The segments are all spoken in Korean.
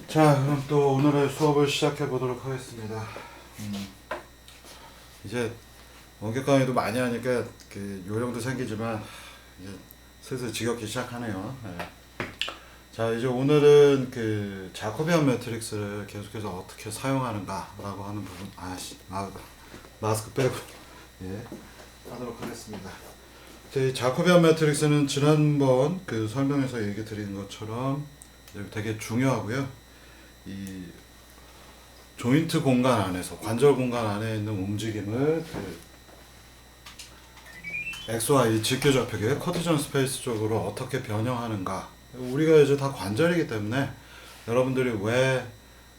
자, 그럼 또 오늘의 수업을 시작해 보도록 하겠습니다. 음, 이제 원격 강의도 많이 하니까 그 요령도 생기지만 이제 슬슬 지겹기 시작하네요. 네. 자, 이제 오늘은 그 자코비안 매트릭스를 계속해서 어떻게 사용하는가라고 하는 부분, 마스크 빼고 예, 하도록 하겠습니다. 이 자코비안 매트릭스는 지난번 그 설명에서 얘기 드린 것처럼 되게 중요하고요. 이 조인트 공간 안에서 관절 공간 안에 있는 움직임을 그 XY 직교좌표계 커티전 스페이스 쪽으로 어떻게 변형하는가. 우리가 이제 다 관절이기 때문에 여러분들이 왜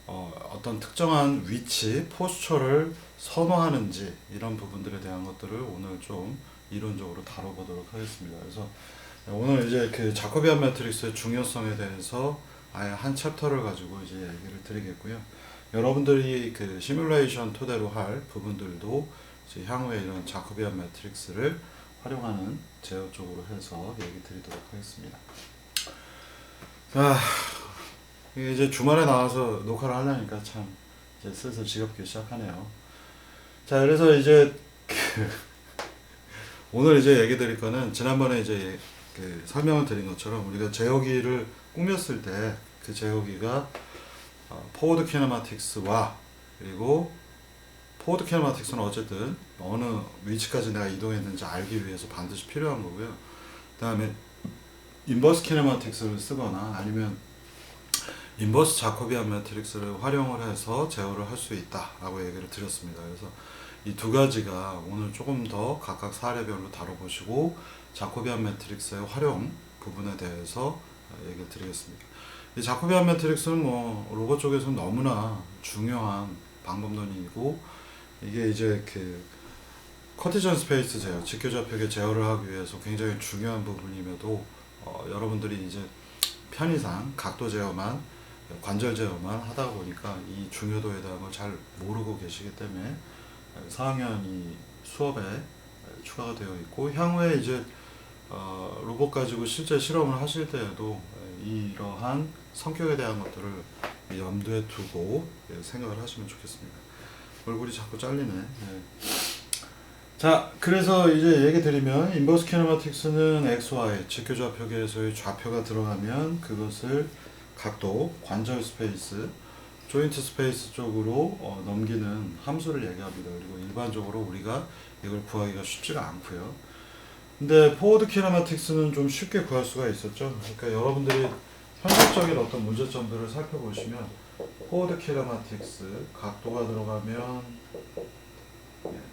어떤 특정한 위치, 포스처를 선호하는지 이런 부분들에 대한 것들을 오늘 좀 이론적으로 다뤄보도록 하겠습니다. 그래서 오늘 이제 그 자코비안 매트릭스의 중요성에 대해서 아예 한 챕터를 가지고 이제 얘기를 드리겠고요. 여러분들이 그 시뮬레이션 토대로 할 부분들도 이제 향후에 이런 자코비안 매트릭스를 활용하는 제어 쪽으로 해서 얘기 드리도록 하겠습니다. 자, 이제 주말에 나와서 녹화를 하려니까 참 이제 슬슬 지겹기 시작하네요. 자, 그래서 이제 오늘 이제 얘기 드릴 거는 지난번에 이제 그 설명을 드린 것처럼 우리가 제어기를 꾸몄을 때 그 제어기가 포워드 키네마틱스와 그리고 포워드 키네마틱스는 어쨌든 어느 위치까지 내가 이동했는지 알기 위해서 반드시 필요한 거고요. 그 다음에 인버스 키네마틱스를 쓰거나 아니면 인버스 자코비안 매트릭스를 활용을 해서 제어를 할 수 있다라고 얘기를 드렸습니다. 그래서 이 두 가지가 오늘 조금 더 각각 사례별로 다뤄보시고 자코비안 매트릭스의 활용 부분에 대해서 얘기를 드리겠습니다. 이 자코비안 매트릭스는 뭐 로봇 쪽에서는 너무나 중요한 방법론이고 이게 이제 그 커티전 스페이스 제어, 직교좌표계 제어를 하기 위해서 굉장히 중요한 부분임에도 여러분들이 이제 편의상 각도 제어만 관절 제어만 하다 보니까 이 중요도에 대한 걸 잘 모르고 계시기 때문에 4학년 이 수업에 추가가 되어 있고 향후에 이제 로봇 가지고 실제 실험을 하실 때에도 이러한 성격에 대한 것들을 염두에 두고 생각을 하시면 좋겠습니다. 얼굴이 자꾸 잘리네. 네. 자, 그래서 이제 얘기 드리면 인버스 키네마틱스는 XY 직교좌표계에서의 좌표가 들어가면 그것을 각도, 관절 스페이스, 조인트 스페이스 쪽으로 넘기는 함수를 얘기합니다. 그리고 일반적으로 우리가 이걸 구하기가 쉽지가 않고요. 근데 포워드 키네마틱스는 좀 쉽게 구할 수가 있었죠. 그러니까 여러분들이 현실적인 어떤 문제점들을 살펴보시면 포워드 키네마틱스 각도가 들어가면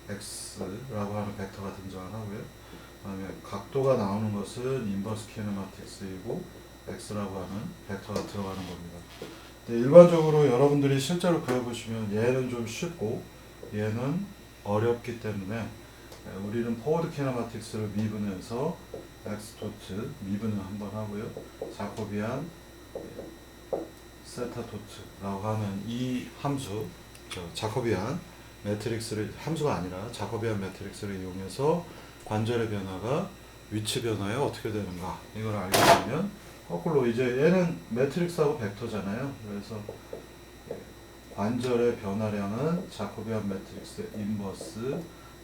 x라고 하는 벡터가 등장을 하고요. 그다음에 각도가 나오는 것은 인버스 키네마틱스이고 x라고 하는 벡터가 들어가는 겁니다. 근데 일반적으로 여러분들이 실제로 그려보시면 얘는 좀 쉽고 얘는 어렵기 때문에 우리는 포워드 키네마틱스를 미분해서 x 도트 미분을 한번 하고요. 자코비안 세타 도트라고 하는 이 함수, 자코비안 매트릭스를 함수가 아니라 자코비안 매트릭스를 이용해서 관절의 변화가 위치 변화에 어떻게 되는가 이걸 알게 되면 거꾸로 이제 얘는 매트릭스하고 벡터잖아요. 그래서 관절의 변화량은 자코비안 매트릭스 인버스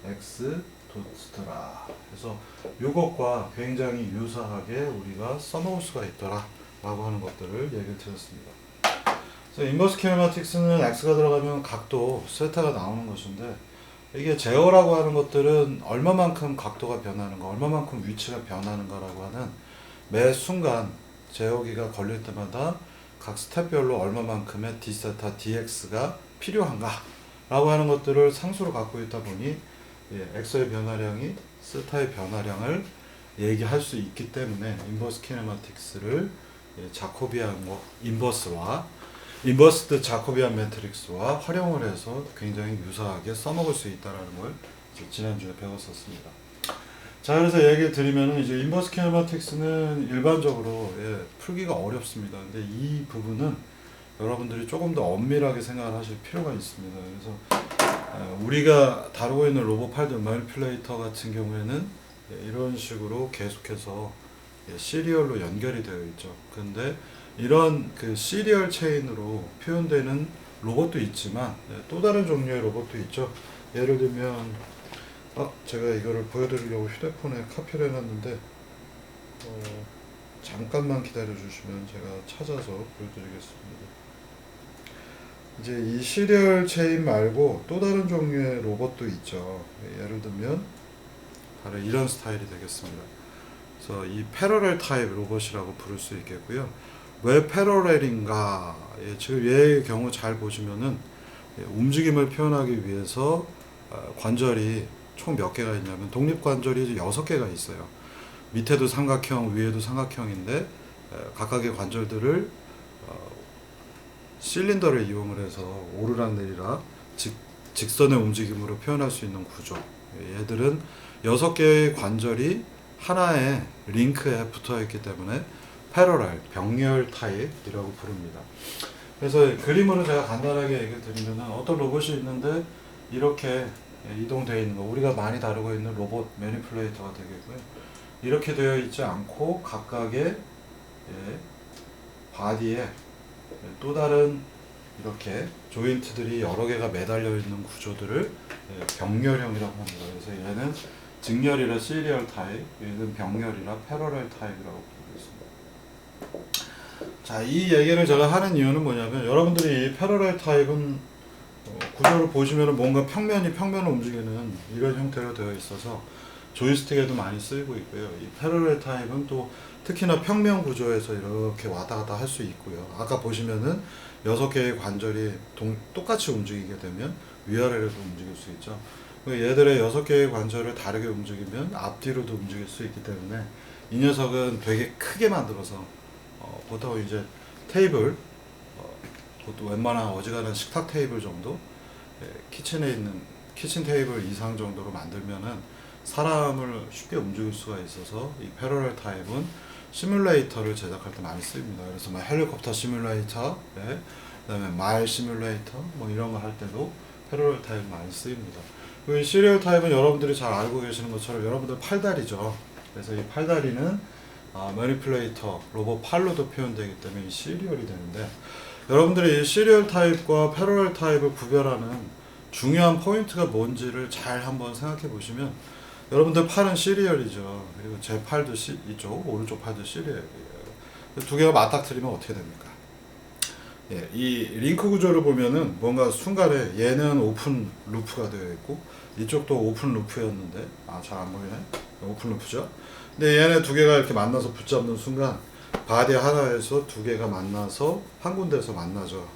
x 도트라. 그래서 이것과 굉장히 유사하게 우리가 써놓을 수가 있더라 라고 하는 것들을 얘기를 드렸습니다. 그래서 인버스 키네마틱스는 x가 들어가면 각도 세타가 나오는 것인데 이게 제어라고 하는 것들은 얼마만큼 각도가 변하는가 얼마만큼 위치가 변하는가라고 하는 매 순간 제어기가 걸릴 때마다 각 스텝별로 얼마만큼의 d세타 dx가 필요한가 라고 하는 것들을 상수로 갖고 있다 보니 x의 변화량이 세타의 변화량을 얘기할 수 있기 때문에 인버스 키네마틱스를 자코비안 인버스와 인버스드 자코비안 매트릭스와 활용을 해서 굉장히 유사하게 써먹을 수 있다는 걸 지난주에 배웠었습니다. 자, 그래서 얘기를 드리면은 이제 인버스 키네마틱스는 일반적으로 풀기가 어렵습니다. 근데 이 부분은 여러분들이 조금 더 엄밀하게 생각을 하실 필요가 있습니다. 그래서 우리가 다루고 있는 로봇 팔들 마니플레이터 같은 경우에는 이런 식으로 계속해서 시리얼로 연결이 되어 있죠. 근데 이런 그 시리얼 체인으로 표현되는 로봇도 있지만 또 다른 종류의 로봇도 있죠. 예를 들면 제가 이거를 보여드리려고 휴대폰에 카피를 해놨는데 잠깐만 기다려 주시면 제가 찾아서 보여드리겠습니다. 이제 이 시리얼 체인 말고 또 다른 종류의 로봇도 있죠. 예를 들면 바로 이런 스타일이 되겠습니다. 그래서 이 패러렐 타입 로봇이라고 부를 수 있겠고요. 왜 패러렐인가? 지금 얘의 경우 잘 보시면은 움직임을 표현하기 위해서 관절이 총 몇 개가 있냐면 독립관절이 6개가 있어요. 밑에도 삼각형, 위에도 삼각형인데 각각의 관절들을 실린더를 이용을 해서 오르락 내리락 직선의 움직임으로 표현할 수 있는 구조. 얘들은 6개의 관절이 하나의 링크에 붙어 있기 때문에 패러렐, 병렬 타입이라고 부릅니다. 그래서 그림으로 제가 간단하게 얘기를 드리면 어떤 로봇이 있는데 이렇게 이동되어 있는 거, 우리가 많이 다루고 있는 로봇 매니플레이터가 되겠고요. 이렇게 되어 있지 않고 각각의 바디에 또 다른 이렇게 조인트들이 여러 개가 매달려 있는 구조들을 병렬형이라고 합니다. 그래서 얘는 직렬이라 시리얼 타입, 얘는 병렬이라 패러렐 타입이라고 부르고 있습니다. 자, 이 얘기를 제가 하는 이유는 뭐냐면 여러분들이 이 패러렐 타입은 구조를 보시면 뭔가 평면을 움직이는 이런 형태로 되어 있어서 조이스틱에도 많이 쓰이고 있고요. 이 패러렐 타입은 또 특히나 평면 구조에서 이렇게 왔다 갔다 할 수 있고요. 아까 보시면은 6개의 관절이 똑같이 움직이게 되면 위아래로도 움직일 수 있죠. 얘들의 6개의 관절을 다르게 움직이면 앞뒤로도 움직일 수 있기 때문에 이 녀석은 되게 크게 만들어서 보통 이제 테이블, 그것도 웬만한 어지간한 식탁 테이블 정도, 키친에 있는 키친 테이블 이상 정도로 만들면은 사람을 쉽게 움직일 수가 있어서 이 패러렐 타입은 시뮬레이터를 제작할 때 많이 쓰입니다. 그래서 뭐 헬리콥터 시뮬레이터, 그다음에 말 시뮬레이터 뭐 이런 거 할 때도 패러렐 타입 많이 쓰입니다. 그 시리얼 타입은 여러분들이 잘 알고 계시는 것처럼 여러분들 팔다리죠. 그래서 이 팔다리는 매니플레이터 로봇 팔로도 표현되기 때문에 이 시리얼이 되는데 여러분들이 이 시리얼 타입과 패러렐 타입을 구별하는 중요한 포인트가 뭔지를 잘 한번 생각해 보시면 여러분들 팔은 시리얼이죠. 그리고 제 팔도 이쪽 오른쪽 팔도 시리얼이에요. 두 개가 맞닥뜨리면 어떻게 됩니까? 이 링크 구조를 보면은 뭔가 순간에 얘는 오픈 루프가 되어 있고 이쪽도 오픈 루프였는데 잘 안 보이네. 오픈 루프죠. 근데 얘네 두 개가 이렇게 만나서 붙잡는 순간 바디 하나에서 두 개가 만나서 한 군데에서 만나죠.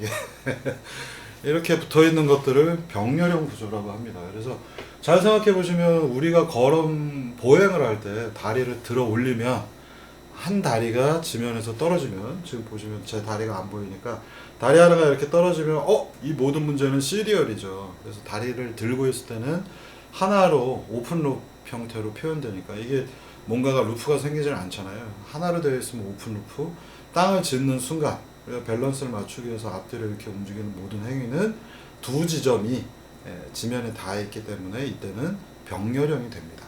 예. 이렇게 붙어 있는 것들을 병렬형 구조라고 합니다. 그래서 잘 생각해 보시면 우리가 보행을 할 때 다리를 들어 올리면 한 다리가 지면에서 떨어지면 지금 보시면 제 다리가 안 보이니까 다리 하나가 이렇게 떨어지면 이 모든 문제는 시리얼이죠. 그래서 다리를 들고 있을 때는 하나로 오픈 루프 형태로 표현되니까 이게 뭔가가 루프가 생기질 않잖아요. 하나로 되어 있으면 오픈 루프, 땅을 짚는 순간 우리가 밸런스를 맞추기 위해서 앞뒤로 이렇게 움직이는 모든 행위는 두 지점이 지면에 닿아 있기 때문에 이때는 병렬형이 됩니다.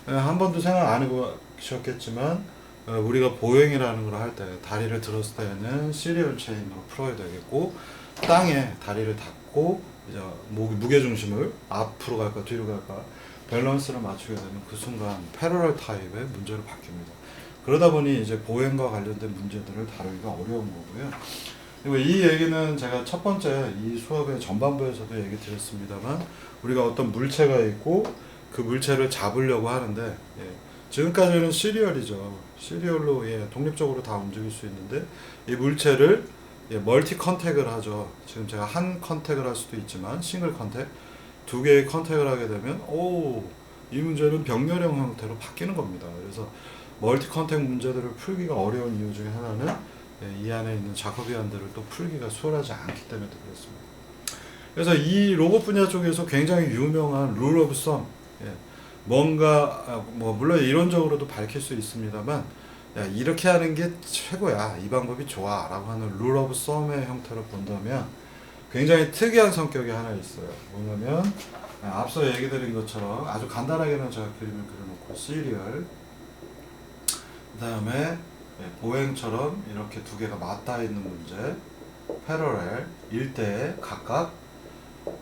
한 번도 생각 안 해보셨겠지만 우리가 보행이라는 걸 할 때 다리를 들었을 때는 시리얼 체인으로 풀어야 되겠고 땅에 다리를 닿고 이제 무게중심을 앞으로 갈까 뒤로 갈까 밸런스를 맞추게 되면 그 순간 패러렐 타입의 문제로 바뀝니다. 그러다 보니 이제 보행과 관련된 문제들을 다루기가 어려운 거고요. 그리고 이 얘기는 제가 첫 번째 이 수업의 전반부에서도 얘기 드렸습니다만 우리가 어떤 물체가 있고 그 물체를 잡으려고 하는데 지금까지는 시리얼이죠. 시리얼로 독립적으로 다 움직일 수 있는데 이 물체를 멀티 컨택을 하죠. 지금 제가 한 컨택을 할 수도 있지만 싱글 컨택, 두 개의 컨택을 하게 되면 이 문제는 병렬형 형태로 바뀌는 겁니다. 그래서 멀티 컨택 문제들을 풀기가 어려운 이유 중에 하나는 이 안에 있는 자커비안들을 또 풀기가 수월하지 않기 때문에 그렇습니다. 그래서 이 로봇 분야 쪽에서 굉장히 유명한 룰 오브 썸, 뭔가 물론 이론적으로도 밝힐 수 있습니다만 이렇게 하는 게 최고야, 이 방법이 좋아 라고 하는 룰 오브 썸의 형태로 본다면 굉장히 특이한 성격이 하나 있어요. 뭐냐면 앞서 얘기 드린 것처럼 아주 간단하게는 제가 그림을 그려놓고 시리얼 그 다음에 보행처럼 이렇게 두 개가 맞닿아 있는 문제, 패러렐, 일대에 각각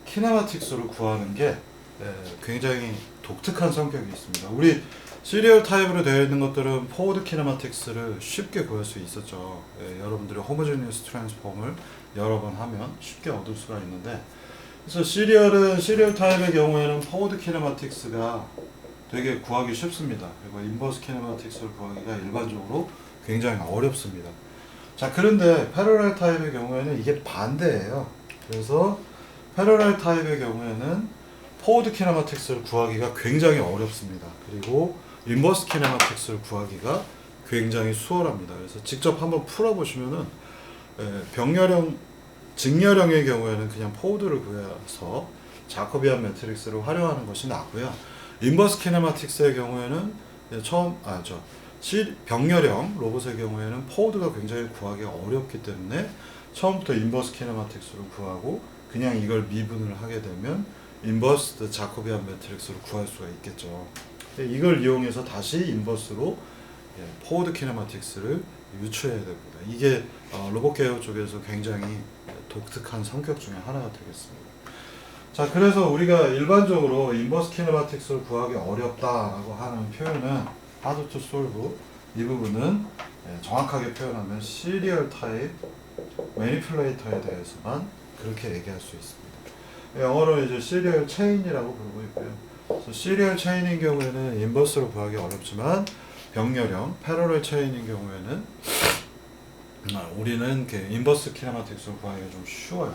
키네마틱스를 구하는 게 굉장히 독특한 성격이 있습니다. 우리 시리얼 타입으로 되어 있는 것들은 포워드 키네마틱스를 쉽게 구할 수 있었죠. 여러분들이 호모제니어스 트랜스폼을 여러 번 하면 쉽게 얻을 수가 있는데, 그래서 시리얼 타입의 경우에는 포워드 키네마틱스가 되게 구하기 쉽습니다. 그리고 인버스 키네마틱스를 구하기가 일반적으로 굉장히 어렵습니다. 자, 그런데 패러렐 타입의 경우에는 이게 반대예요. 그래서 패러렐 타입의 경우에는 포워드 키네마틱스를 구하기가 굉장히 어렵습니다. 그리고 인버스 키네마틱스를 구하기가 굉장히 수월합니다. 그래서 직접 한번 풀어보시면은 병렬형, 직렬형의 경우에는 그냥 포워드를 구해서 자코비안 매트릭스를 활용하는 것이 낫고요. 인버스 키네마틱스의 경우에는 병렬형 로봇의 경우에는 포워드가 굉장히 구하기가 어렵기 때문에 처음부터 인버스 키네마틱스를 구하고 그냥 이걸 미분을 하게 되면 인버스 자코비안 매트릭스를 구할 수가 있겠죠. 이걸 이용해서 다시 인버스로 포워드 키네마틱스를 유추해야 됩니다. 이게 로봇 계열 쪽에서 굉장히 독특한 성격 중에 하나가 되겠습니다. 자, 그래서 우리가 일반적으로 인버스 키네마틱스를 구하기 어렵다라고 하는 표현은 hard to solve, 이 부분은 정확하게 표현하면 시리얼 타입 매니플레이터에 대해서만 그렇게 얘기할 수 있습니다. 영어로 이제 시리얼 체인이라고 부르고 있고요. 그래서 시리얼 체인인 경우에는 인버스로 구하기 어렵지만 병렬형 패러렐 체인인 경우에는 우리는 인버스 키네마틱스를 구하기가 좀 쉬워요.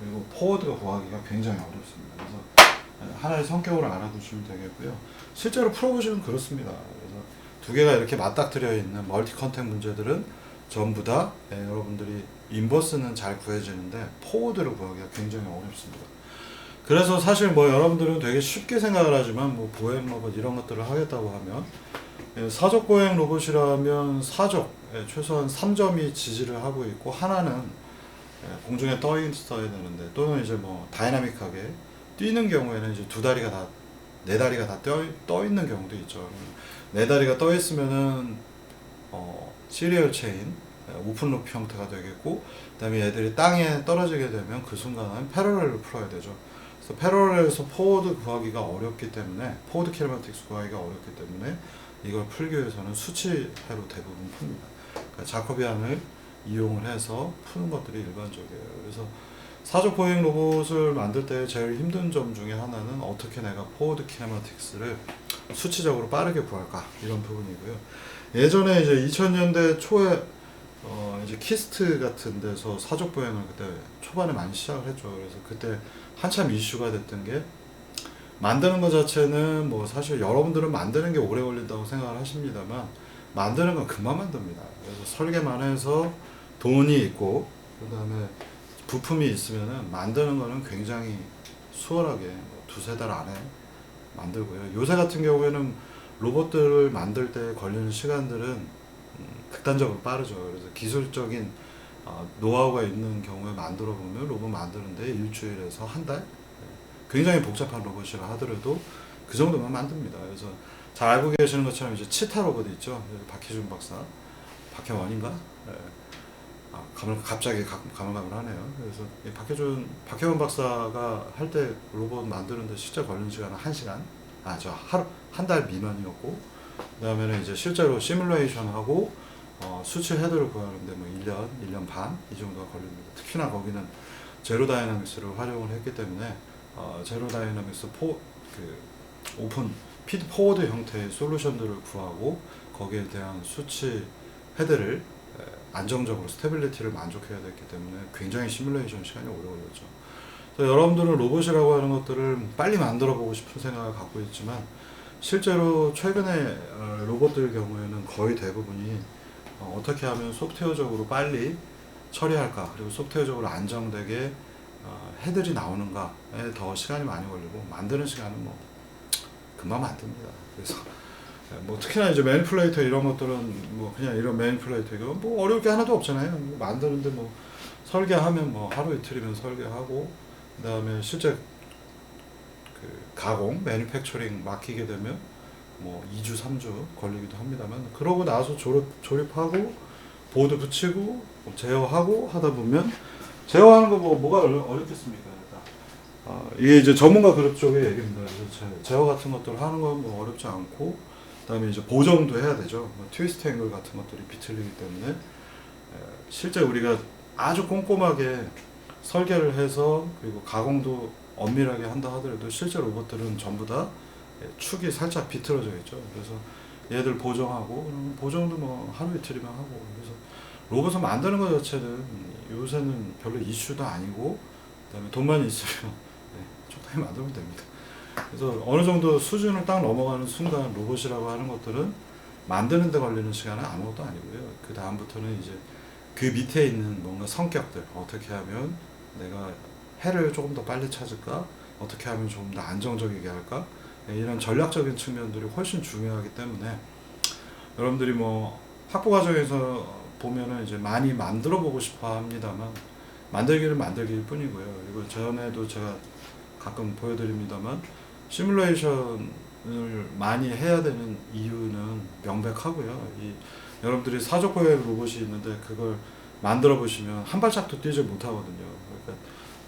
그리고 포워드가 구하기가 굉장히 어렵습니다. 그래서 하나의 성격을 알아두시면 되겠고요. 실제로 풀어보시면 그렇습니다. 그래서 두 개가 이렇게 맞닥뜨려 있는 멀티 컨택 문제들은 전부 다 여러분들이 인버스는 잘 구해지는데 포워드를 구하기가 굉장히 어렵습니다. 그래서 사실 뭐 여러분들은 되게 쉽게 생각을 하지만 뭐 보행 로봇 이런 것들을 하겠다고 하면 사족 보행 로봇이라면 사족 최소한 3점이 지지를 하고 있고 하나는 공중에 떠 있어야 되는데, 또는 이제 뭐 다이나믹하게 뛰는 경우에는 이제 네 다리가 다 떠 있는 경우도 있죠. 네 다리가 떠 있으면은 시리얼 체인 오픈 루프 형태가 되겠고, 그다음에 얘들이 땅에 떨어지게 되면 그 순간은 패러렐을 풀어야 되죠. 그래서 패러렐에서 포워드 구하기가 어렵기 때문에, 포워드 키네마틱스 구하기가 어렵기 때문에 이걸 풀기 위해서는 수치해로 대부분 풉니다. 그러니까 자코비안을 이용을 해서 푸는 것들이 일반적이에요. 그래서 사족 보행 로봇을 만들 때 제일 힘든 점 중에 하나는 어떻게 내가 포워드 키네마틱스를 수치적으로 빠르게 구할까, 이런 부분이고요. 예전에 이제 2000년대 초에 이제 키스트 같은 데서 사족 보행을 그때 초반에 많이 시작을 했죠. 그래서 그때 한참 이슈가 됐던 게, 만드는 것 자체는 뭐 사실 여러분들은 만드는 게 오래 걸린다고 생각을 하십니다만 만드는 건 금방 만듭니다. 그래서 설계만 해서 돈이 있고 그 다음에 부품이 있으면은 만드는 거는 굉장히 수월하게 두세 달 안에 만들고요. 요새 같은 경우에는 로봇들을 만들 때 걸리는 시간들은 극단적으로 빠르죠. 그래서 기술적인 노하우가 있는 경우에 만들어 보면 로봇 만드는데 일주일에서 한 달? 굉장히 복잡한 로봇이라 하더라도 그 정도만 만듭니다. 그래서 잘 알고 계시는 것처럼 이제 치타 로봇 있죠. 박희준 박사, 박혜원인가? 갑자기 가물가물하네요. 그래서 박혜원 박사가 할 때 로봇 만드는데 실제 걸리는 시간은 1시간, 하루, 한 달 미만이었고, 그 다음에는 이제 실제로 시뮬레이션 하고 수치 헤드를 구하는데 뭐 1년 반 이 정도가 걸립니다. 특히나 거기는 제로 다이나믹스를 활용을 했기 때문에 제로 다이나믹스 오픈 피드 포워드 형태의 솔루션들을 구하고 거기에 대한 수치 헤드를 안정적으로 스테빌리티를 만족해야 됐기 때문에 굉장히 시뮬레이션 시간이 오래 걸렸죠. 그래서 여러분들은 로봇이라고 하는 것들을 빨리 만들어 보고 싶은 생각을 갖고 있지만 실제로 최근에 로봇들 경우에는 거의 대부분이 어떻게 하면 소프트웨어적으로 빨리 처리할까, 그리고 소프트웨어적으로 안정되게 헤드들이 나오는가에 더 시간이 많이 걸리고, 만드는 시간은 뭐 금방 만듭니다. 그래서 뭐 특히나 이제 매니플레이터 이런 것들은 뭐 그냥 이런 매니플레이터 이거 뭐 어려울 게 하나도 없잖아요. 만드는데 뭐 설계하면 뭐 하루 이틀이면 설계하고, 그 다음에 실제 가공, 매니팩처링 맡기게 되면 뭐 2주, 3주 걸리기도 합니다만 그러고 나서 조립하고 보드 붙이고 뭐 제어하고 하다 보면 제어하는 거 뭐가 어렵겠습니까? 이게 이제 전문가 그룹 쪽의 얘기입니다. 그래서 제어 같은 것들을 하는 건 뭐 어렵지 않고 그다음에 이제 보정도 해야 되죠. 뭐 트위스트 앵글 같은 것들이 비틀리기 때문에 실제 우리가 아주 꼼꼼하게 설계를 해서 그리고 가공도 엄밀하게 한다 하더라도 실제 로봇들은 전부 다 축이 살짝 비틀어져 있죠. 그래서 얘들 보정하고 보정도 뭐 하루 이틀이면 하고 그래서 로봇을 만드는 것 자체는 요새는 별로 이슈도 아니고 그다음에 돈만 있으면 적당히 만들면 됩니다. 그래서 어느 정도 수준을 딱 넘어가는 순간 로봇이라고 하는 것들은 만드는 데 걸리는 시간은 아무것도 아니고요. 그 다음부터는 이제 그 밑에 있는 뭔가 성격들 어떻게 하면 내가 해를 조금 더 빨리 찾을까 어떻게 하면 조금 더 안정적이게 할까 이런 전략적인 측면들이 훨씬 중요하기 때문에 여러분들이 뭐 학부 과정에서 보면은 이제 많이 만들어 보고 싶어 합니다만 만들기는 만들기일 뿐이고요. 그리고 전에도 제가 가끔 보여드립니다만 시뮬레이션을 많이 해야 되는 이유는 명백하고요. 여러분들이 사족보행 로봇이 있는데 그걸 만들어 보시면 한 발짝도 뛰지 못하거든요. 그러니까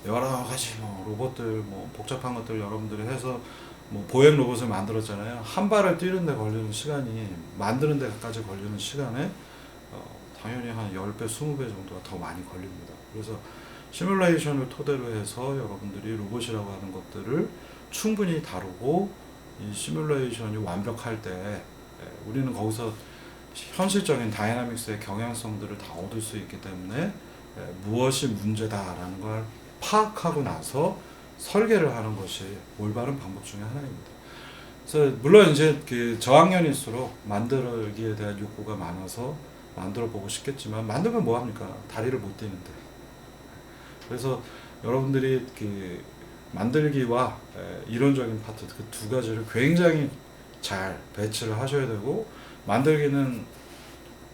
여러 가지 뭐 로봇들 뭐 복잡한 것들 여러분들이 해서 뭐 보행 로봇을 만들었잖아요. 한 발을 뛰는 데 걸리는 시간이 만드는 데까지 걸리는 시간에 당연히 한 10배, 20배 정도가 더 많이 걸립니다. 그래서 시뮬레이션을 토대로 해서 여러분들이 로봇이라고 하는 것들을 충분히 다루고 이 시뮬레이션이 완벽할 때 우리는 거기서 현실적인 다이나믹스의 경향성들을 다 얻을 수 있기 때문에 무엇이 문제다라는 걸 파악하고 나서 설계를 하는 것이 올바른 방법 중에 하나입니다. 그래서 물론 이제 그 저학년일수록 만들기에 대한 욕구가 많아서 만들어 보고 싶겠지만 만들면 뭐 합니까? 다리를 못 띄는데. 그래서 여러분들이 그 만들기와 이론적인 파트 그 두 가지를 굉장히 잘 배치를 하셔야 되고 만들기는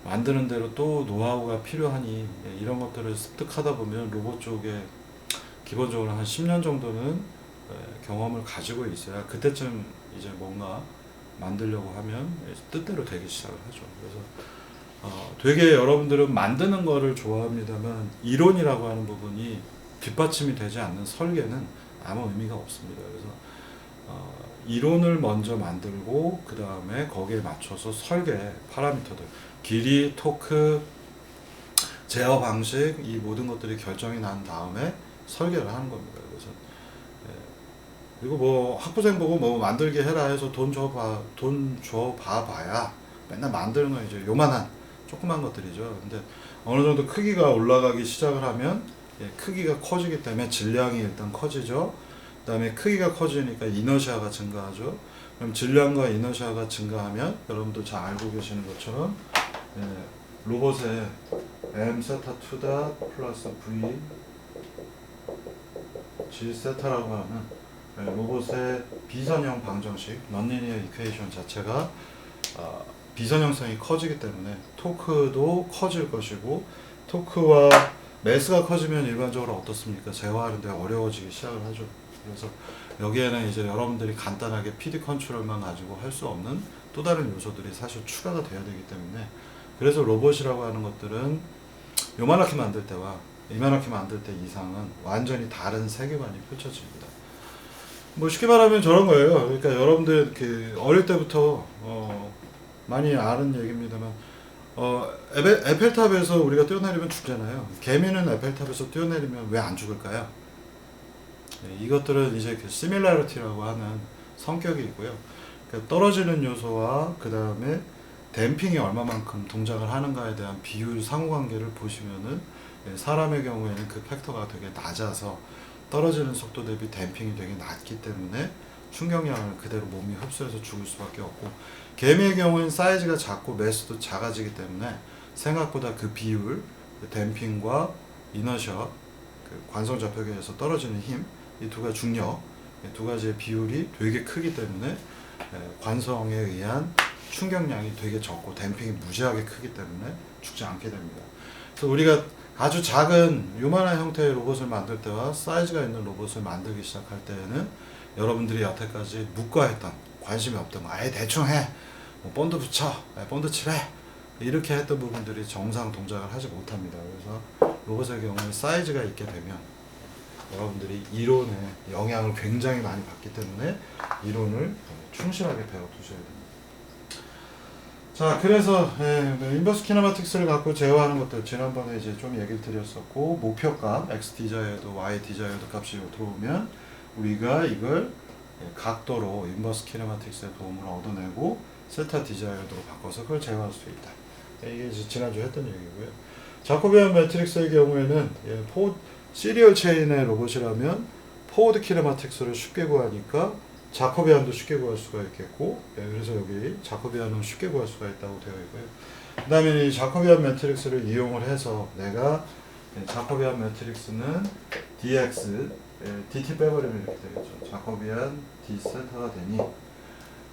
만드는 대로 또 노하우가 필요하니 이런 것들을 습득하다 보면 로봇 쪽에 기본적으로 한 10년 정도는 경험을 가지고 있어야 그때쯤 이제 뭔가 만들려고 하면 뜻대로 되기 시작을 하죠. 그래서 되게 여러분들은 만드는 거를 좋아합니다만 이론이라고 하는 부분이 뒷받침이 되지 않는 설계는 아무 의미가 없습니다. 그래서 이론을 먼저 만들고 그 다음에 거기에 맞춰서 설계 파라미터들 길이, 토크, 제어 방식 이 모든 것들이 결정이 난 다음에 설계를 하는 겁니다. 그래서 그리고 뭐 학부생 보고 뭐 만들게 해라 해서 돈 줘 봐야 맨날 만드는 건 이제 요만한 조그만 것들이죠. 근데 어느 정도 크기가 올라가기 시작을 하면 크기가 커지기 때문에 질량이 일단 커지죠. 그 다음에 크기가 커지니까 이너시아가 증가하죠. 그럼 질량과 이너시아가 증가하면 여러분도 잘 알고 계시는 것처럼 로봇의 m 세타 2 플러스 v g 세타라고 하는 로봇의 비선형 방정식 넌리니어 이퀘이션 자체가 비선형성이 커지기 때문에 토크도 커질 것이고 토크와 매스가 커지면 일반적으로 어떻습니까? 제어하는 데 어려워지기 시작을 하죠. 그래서 여기에는 이제 여러분들이 간단하게 PD 컨트롤만 가지고 할 수 없는 또 다른 요소들이 사실 추가가 돼야 되기 때문에 그래서 로봇이라고 하는 것들은 요만하게 만들 때와 이만하게 만들 때 이상은 완전히 다른 세계관이 펼쳐집니다. 뭐 쉽게 말하면 저런 거예요. 그러니까 여러분들 그 어릴 때부터 많이 아는 얘기입니다만 에펠탑에서 우리가 뛰어내리면 죽잖아요. 개미는 에펠탑에서 뛰어내리면 왜 안 죽을까요? 이것들은 이제 그 시밀라리티라고 하는 성격이 있고요. 그러니까 떨어지는 요소와 그 다음에 댐핑이 얼마만큼 동작을 하는가에 대한 비율 상호관계를 보시면은 사람의 경우에는 그 팩터가 되게 낮아서 떨어지는 속도 대비 댐핑이 되게 낮기 때문에 충격량을 그대로 몸이 흡수해서 죽을 수밖에 없고 개미의 경우에는 사이즈가 작고 매스도 작아지기 때문에 생각보다 그 비율, 그 댐핑과 이너셔, 그 관성 접촉에 의해서 떨어지는 힘, 이 두 가지 중력, 이 두 가지의 비율이 되게 크기 때문에 관성에 의한 충격량이 되게 적고 댐핑이 무지하게 크기 때문에 죽지 않게 됩니다. 그래서 우리가 아주 작은 요만한 형태의 로봇을 만들 때와 사이즈가 있는 로봇을 만들기 시작할 때에는 여러분들이 여태까지 묵과했던 관심이 없던 아예 대충 해, 뭐 본드 붙여, 본드 칠해, 이렇게 했던 부분들이 정상 동작을 하지 못합니다. 그래서 로봇의 경우에 사이즈가 있게 되면 여러분들이 이론에 영향을 굉장히 많이 받기 때문에 이론을 충실하게 배워두셔야 됩니다. 자, 그래서 인버스 키네마틱스를 갖고 제어하는 것들 지난번에 이제 좀 얘기를 드렸었고, 목표값 x 디자이어드, y 디자이어드 값이 들어오면 우리가 이걸 각도로 인버스 키네마틱스의 도움을 얻어내고 세타 디자이어드로 바꿔서 그걸 제어할 수 있다. 이게 지난주에 했던 얘기고요. 자코비안 매트릭스의 경우에는 시리얼 체인의 로봇이라면 포워드 키네마틱스를 쉽게 구하니까 자코비안도 쉽게 구할 수가 있겠고, 그래서 여기 자코비안은 쉽게 구할 수가 있다고 되어 있고요. 그 다음에 이 자코비안 매트릭스를 이용을 해서 내가 자코비안 매트릭스는 dx, dt 빼버리면 이렇게 되겠죠. 자코비안 d 세타가 되니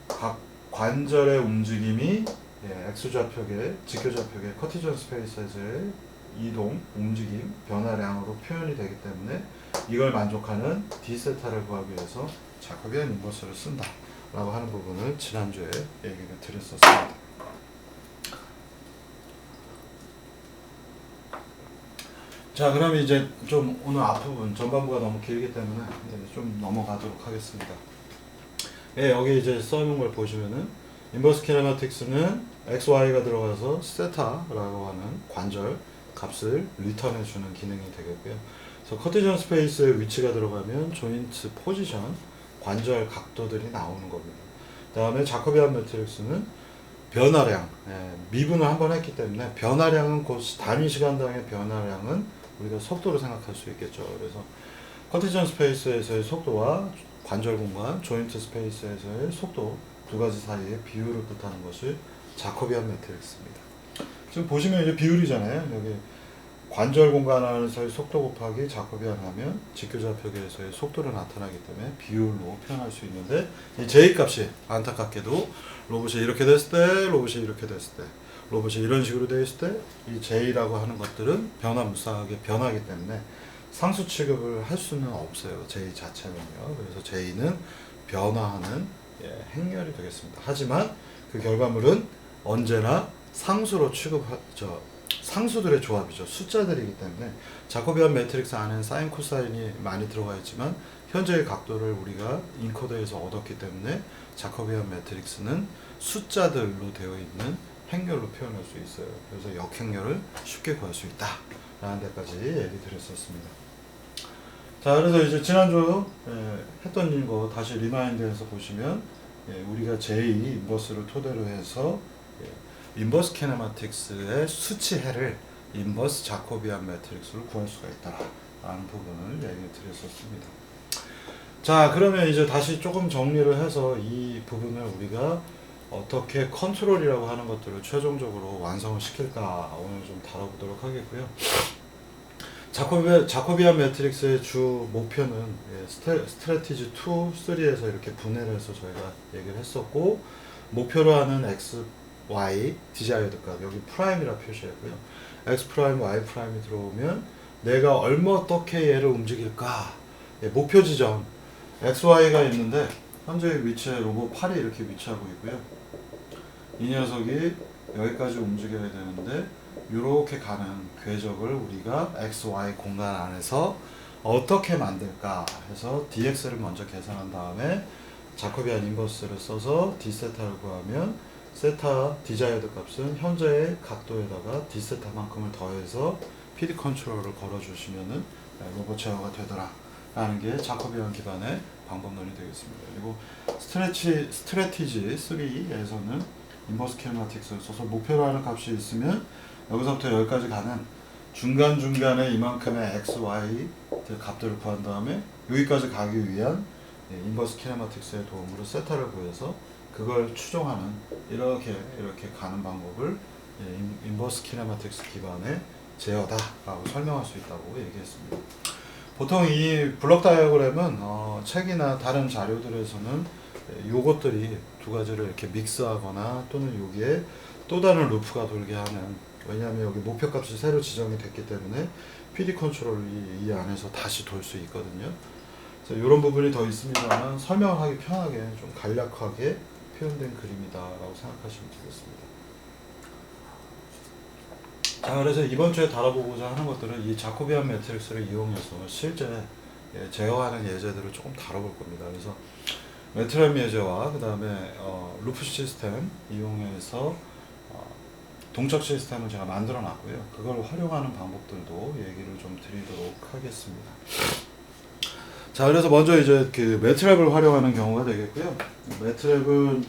각 관절의 움직임이 x좌표계, 직교좌표계, 커티전 스페이스에서의 이동, 움직임, 변화량으로 표현이 되기 때문에 이걸 만족하는 d세타를 구하기 위해서 자코비안 인버스를 쓴다 라고 하는 부분을 지난주에 얘기를 드렸었습니다. 자, 그럼 이제 좀 오늘 앞부분 전반부가 너무 길기 때문에 이제 좀 넘어가도록 하겠습니다. 여기 이제 써놓은 걸 보시면은 인버스 키네마틱스는 XY가 들어가서 세타라고 하는 관절 값을 리턴해 주는 기능이 되겠고요. 그래서 커티전 스페이스의 위치가 들어가면 조인트 포지션, 관절 각도들이 나오는 겁니다. 그 다음에 자코비안 매트릭스는 변화량, 미분을 한번 했기 때문에 변화량은 곧 단위 시간당의 변화량은 우리가 속도로 생각할 수 있겠죠. 그래서 커티전 스페이스에서의 속도와 관절 공간, 조인트 스페이스에서의 속도 두 가지 사이의 비율을 뜻하는 것이 자코비안 매트릭스입니다. 지금 보시면 이제 비율이잖아요. 여기 관절 공간 안에서의 속도 곱하기 자코비안 하면 직교좌표계에서의 속도를 나타나기 때문에 비율로 표현할 수 있는데, 이 J 값이 안타깝게도 로봇이 이렇게 됐을 때, 로봇이 이렇게 됐을 때, 로봇이 이런 식으로 되어 있을 때 이 J라고 하는 것들은 변화무쌍하게 변하기 때문에 상수 취급을 할 수는 없어요. J 자체는요. 그래서 J는 변화하는 행렬이 되겠습니다. 하지만 그 결과물은 언제나 상수로 상수들의 조합이죠. 숫자들이기 때문에 자코비안 매트릭스 안에는 사인, 코사인이 많이 들어가 있지만 현재의 각도를 우리가 인코더에서 얻었기 때문에 자코비안 매트릭스는 숫자들로 되어 있는 행렬로 표현할 수 있어요. 그래서 역행렬을 쉽게 구할 수 있다 라는 데까지 얘기 드렸었습니다. 자, 그래서 이제 지난주 했던 거 다시 리마인드해서 보시면 우리가 J 인버스를 토대로 해서 인버스 키네마틱스의 수치해를 인버스 자코비안 매트릭스로 구할 수가 있다라는 부분을 얘기 드렸었습니다. 자, 그러면 이제 다시 조금 정리를 해서 이 부분을 우리가 어떻게 컨트롤이라고 하는 것들을 최종적으로 완성을 시킬까 오늘 좀 다뤄보도록 하겠고요. 자코비안 매트릭스의 주 목표는 스트래티지 2, 3에서 이렇게 분해를 해서 저희가 얘기를 했었고, 목표로 하는 x, y, 디자이어드 값, 여기 프라임이라 표시했고요. x 프라임, y 프라임이 들어오면 내가 어떻게 얘를 움직일까? 목표 지점 x, y가 있는데 현재 위치에 로봇 8이 이렇게 위치하고 있고요. 이 녀석이 여기까지 움직여야 되는데 이렇게 가는 궤적을 우리가 x, y 공간 안에서 어떻게 만들까 해서 dx를 먼저 계산한 다음에 자코비안 인버스를 써서 d세타를 구하면 세타 디자이어드 값은 현재의 각도에다가 d세타만큼을 더해서 PD 컨트롤을 걸어주시면은 로봇 제어가 되더라 라는 게 자코비안 기반의 방법론이 되겠습니다. 그리고 스트래티지 3에서는 인버스 키네마틱스를 써서 목표로 하는 값이 있으면 여기서부터 여기까지 가는 중간중간에 이만큼의 x, y 값들을 구한 다음에 여기까지 가기 위한 인버스 키네마틱스의 도움으로 세타를 구해서 그걸 추종하는 이렇게 가는 방법을 인버스 키네마틱스 기반의 제어다 라고 설명할 수 있다고 얘기했습니다. 보통 이 블록 다이어그램은 책이나 다른 자료들에서는 요것들이 두 가지를 이렇게 믹스하거나 또는 여기에 또 다른 루프가 돌게 하는, 왜냐하면 여기 목표값이 새로 지정이 됐기 때문에 PD 컨트롤이 이 안에서 다시 돌 수 있거든요. 이런 부분이 더 있습니다만 설명을 하기 편하게 좀 간략하게 표현된 그림이다라고 생각하시면 되겠습니다. 자, 그래서 이번 주에 다뤄보고자 하는 것들은 이 자코비안 매트릭스를 이용해서 실제 제어하는 예제들을 조금 다뤄볼 겁니다. 그래서 매트램 예제와 그 다음에 루프 시스템 이용해서 동적 시스템을 제가 만들어 놨고요. 그걸 활용하는 방법들도 얘기를 좀 드리도록 하겠습니다. 자, 그래서 먼저 이제 그 매트랩을 활용하는 경우가 되겠고요. 매트랩은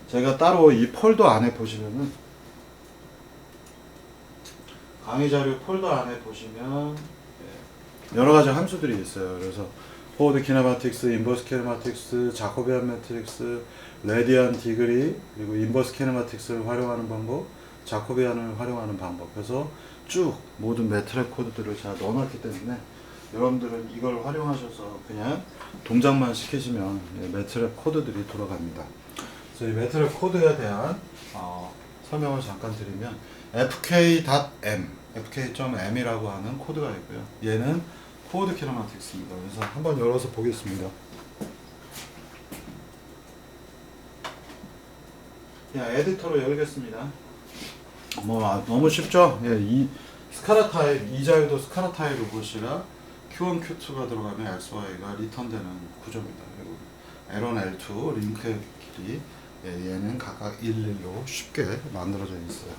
제가 따로 이 폴더 안에 보시면은 강의 자료 폴더 안에 보시면 여러 가지 함수들이 있어요. 그래서 포워드 키네마틱스, 인버스 키네마틱스, 자코비안 매트릭스, 레디안 디그리, 그리고 인버스 키네마틱스를 활용하는 방법, 자코비안을 활용하는 방법 해서 쭉 모든 매트랩 코드들을 제가 넣어놨기 때문에 여러분들은 이걸 활용하셔서 그냥 동작만 시키시면 매트랩 코드들이 돌아갑니다. 그래서 이 매트랩 코드에 대한 설명을 잠깐 드리면 fk.m이라고 하는 코드가 있고요. 얘는 포워드 키네마틱스입니다. 그래서 한번 열어서 보겠습니다. 에디터로 열겠습니다. 너무 쉽죠? 이 스카라 타입, 이자유도 스카라 타입 로봇이라 Q1, Q2가 들어가면 XY가 리턴되는 구조입니다. 그리고 L1, L2 링크의 길이 얘는 각각 1, 1로 쉽게 만들어져 있어요.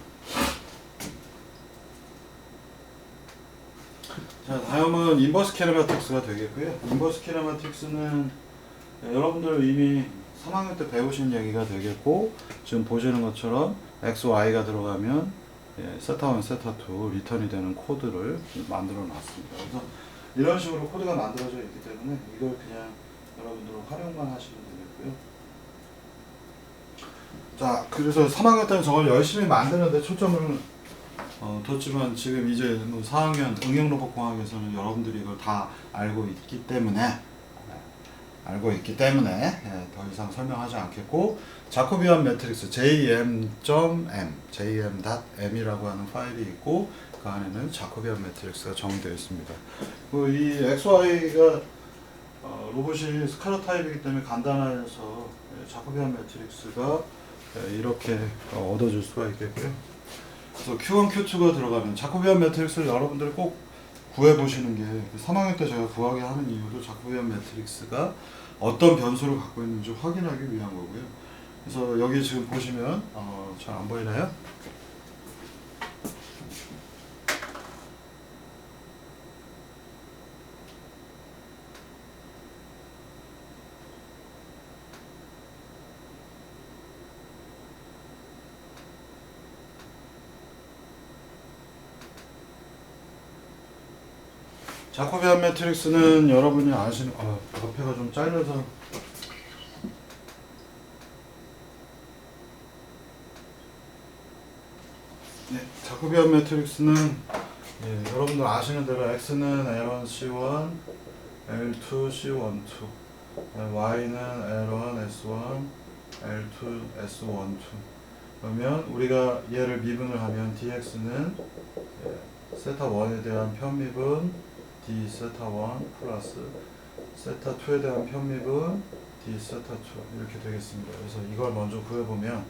자, 다음은 인버스 키네마틱스가 되겠고요. 인버스 키네마틱스는 여러분들 이미 3학년 때 배우신 얘기가 되겠고, 지금 보시는 것처럼 X, Y가 들어가면 세타1, 세타2 리턴이 되는 코드를 만들어 놨습니다. 그래서 이런 식으로 코드가 만들어져 있기 때문에 이걸 그냥 여러분들은 활용만 하시면 되겠고요. 자, 그래서 3학년 때는 저걸 열심히 만드는데 초점을 뒀지만 지금 이제 4학년 응용로봇공학에서는 여러분들이 이걸 다 알고 있기 때문에 더 이상 설명하지 않겠고, 자코비안 매트릭스 jm.m이라고 하는 파일이 있고 그 안에는 자코비안 매트릭스가 정의되어 있습니다. 이 XY가 로봇이 스카라 타입이기 때문에 간단해서 자코비안 매트릭스가 이렇게 얻어질 수가 있겠고요. 그래서 Q1, Q2가 들어가면 자코비안 매트릭스를 여러분들 꼭 구해보시는 게 3학년 때 제가 구하게 하는 이유도 자코비안 매트릭스가 어떤 변수를 갖고 있는지 확인하기 위한 거고요. 그래서 여기 지금 보시면 잘 안 보이나요? 자코비안 매트릭스는 여러분이 아시는 옆에가 좀 잘려서 자코비안 매트릭스는 여러분들 아시는 대로 X는 L1, C1, L2, C12, Y는 L1, S1, L2, S12. 그러면 우리가 얘를 미분을 하면 DX는 세타 1에 대한 편미분 D 세타 1 플러스 세타 2에 대한 편미분 D 세타 2 이렇게 되겠습니다. 그래서 이걸 먼저 구해보면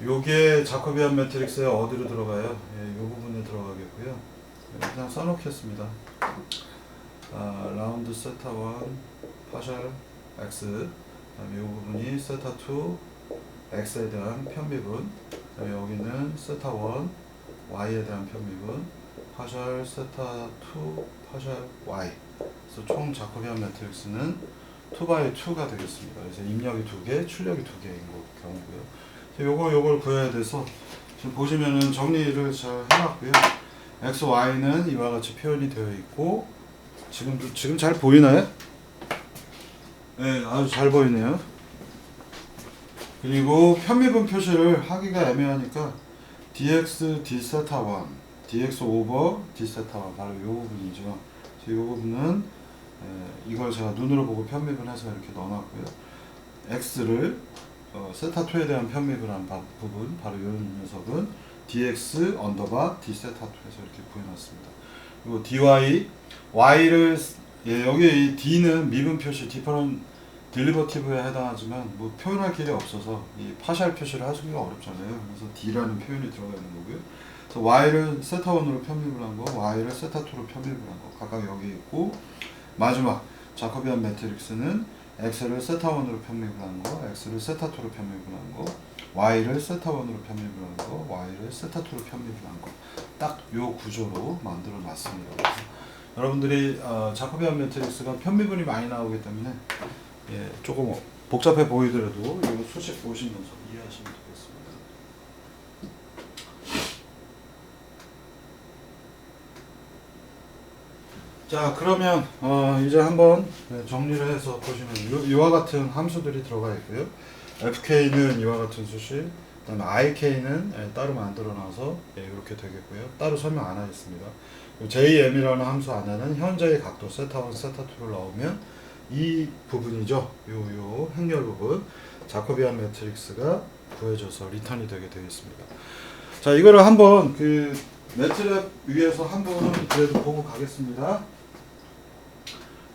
요게 자코비안 매트릭스에 어디로 들어가요? 요 부분에 들어가겠고요. 그냥 써놓겠습니다. 라운드 세타 1 파셜 X, 그다음에 요 부분이 세타 2 X에 대한 편미분, 그다음에 여기는 세타 1 Y에 대한 편미분, 파셜 세타 2 파셜 Y. 그래서 총 자코비안 매트릭스는 2×2가 되겠습니다. 그래서 입력이 2개, 출력이 2개인 경우고요. 요걸 구해야 돼서 지금 보시면은 정리를 잘 해놨고요. X, Y는 이와 같이 표현이 되어 있고, 지금 잘 보이나요? 네, 아주 잘 보이네요. 그리고 편미분 표시를 하기가 애매하니까 dx d 세타 1, dx 오버 d 세타 1 바로 이 부분이죠. 이 부분은 이걸 제가 눈으로 보고 편미분해서 이렇게 넣어놨고요. x를 세타 2에 대한 편미분한 부분 바로 이 녀석은 dx 언더바 d 세타 2에서 이렇게 구해놨습니다. 그리고 dy, y를 여기 이 d는 미분 표시, different derivative에 해당하지만 뭐 표현할 길이 없어서 이 파샬 표시를 하기가 어렵잖아요. 그래서 d라는 표현이 들어가 있는 거고요. 그래서 y를 세타 1으로 편입을 한 거, y를 세타 2로 편입을 한 거 각각 여기 있고, 마지막 자코비안 매트릭스는 x를 세타 1으로 편입을 한 거, x를 세타 2로 편입을 한 거, y를 세타 1으로 편입을 한 거, y를 세타 2로 편입을 한 거, 딱 요 구조로 만들어 놨습니다. 그래서 여러분들이 자코비안 매트릭스가 편미분이 많이 나오기 때문에 조금 복잡해 보이더라도 이 수식 보시면서 이해하시면 되겠습니다. 자, 그러면 이제 한번 정리를 해서 보시면 이와 같은 함수들이 들어가 있고요. fk는 이와 같은 수식, 그다음에 ik는 따로 만들어 놔서 이렇게 되겠고요. 따로 설명 안 하겠습니다. JM이라는 함수 안에는 현재의 각도 세타 1, 세타 2를 넣으면 이 부분이죠. 요 행렬 부분, 자코비안 매트릭스가 구해져서 리턴이 되게 되겠습니다. 자, 이거를 한번 그 매트랩 위에서 한번 그래도 보고 가겠습니다.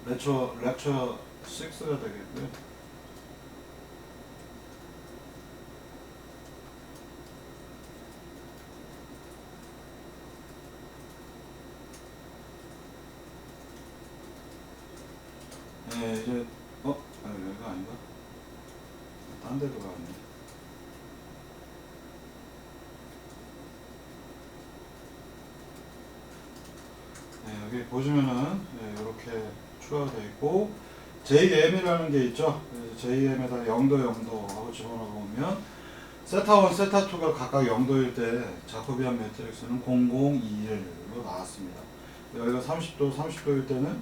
렉처 6가 되겠고요. 네, 이제 여기가 아닌가? 딴 데도 가네. 네, 여기 보시면은 이렇게 추가가 되어 있고, JM이라는 게 있죠. JM에다 0도 0도 하고 집어넣어 보면 세타 1, 세타 2가 각각 0도일 때 자코비안 매트릭스는 0, 0, 2, 1로 나왔습니다. 여기가 30도, 30도일 때는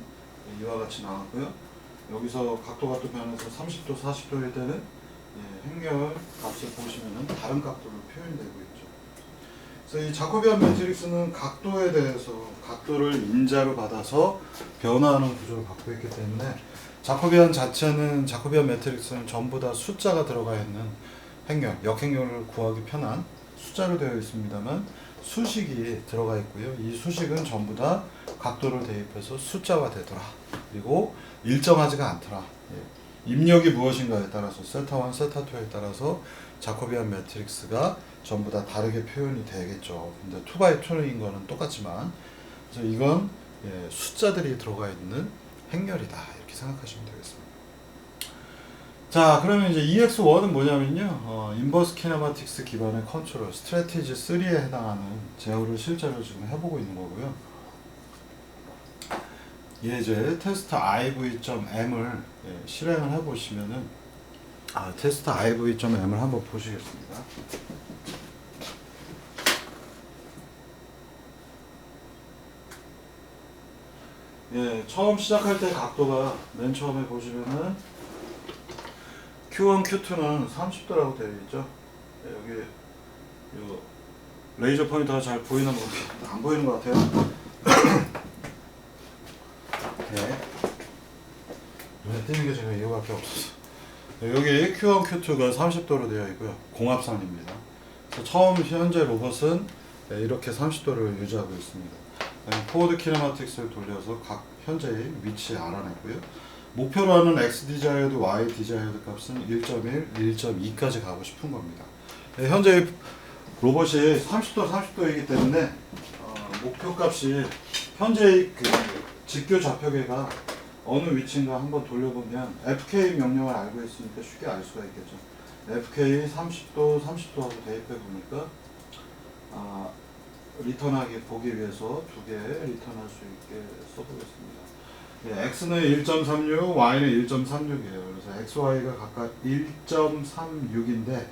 이와 같이 나왔고요. 여기서 각도가 또 변해서 30도, 40도일 때는 행렬 값을 보시면은 다른 각도로 표현되고 있죠. 그래서 이 자코비안 매트릭스는 각도에 대해서 각도를 인자로 받아서 변화하는 구조를 갖고 있기 때문에 자코비안 매트릭스는 전부 다 숫자가 들어가 있는 행렬, 역행렬을 구하기 편한 숫자로 되어 있습니다만 수식이 들어가 있고요. 이 수식은 전부 다 각도를 대입해서 숫자화 되더라. 그리고 일정하지가 않더라. 입력이 무엇인가에 따라서 세타 1, 세타 2에 따라서 자코비안 매트릭스가 전부 다 다르게 표현이 되겠죠. 근데 2x2인 거는 똑같지만, 그래서 이건 숫자들이 들어가 있는 행렬이다. 이렇게 생각하시면 되겠습니다. 자, 그러면 이제 EX1은 뭐냐면요. 인버스 키네마틱스 기반의 컨트롤, 스트래티지 3에 해당하는 제어를 실제로 지금 해보고 있는 거고요. 이제 테스트 iv.m을 실행을 해보시면은, 테스트 iv.m을 한번 보시겠습니다. 처음 시작할 때 각도가 맨 처음에 보시면은 Q1, Q2는 30도라고 되어 있죠. 여기 요 레이저 포인터가 잘 보이는 거, 안 보이는 것 같아요. 눈에 띄는 게 지금 이거밖에 없었어. 여기 Q1, Q2가 30도로 되어 있고요. 공합선입니다. 그래서 처음 현재 로봇은 이렇게 30도를 유지하고 있습니다. 포워드 키네마틱스를 돌려서 각 현재의 위치 알아냈고요. 목표로 하는 X 디자이어드, Y 디자이어드 값은 1.1, 1.2까지 가고 싶은 겁니다. 현재 로봇이 30도이기 때문에 목표 값이 현재의 그 직교 좌표계가 어느 위치인가 한번 돌려보면 FK 명령을 알고 있으니까 쉽게 알 수가 있겠죠. FK 30도, 30도 하고 대입해 보니까 리턴하기 보기 위해서 두 개 리턴할 수 있게 써보겠습니다. X는 1.36, Y는 1.36이에요. 그래서 XY가 각각 1.36인데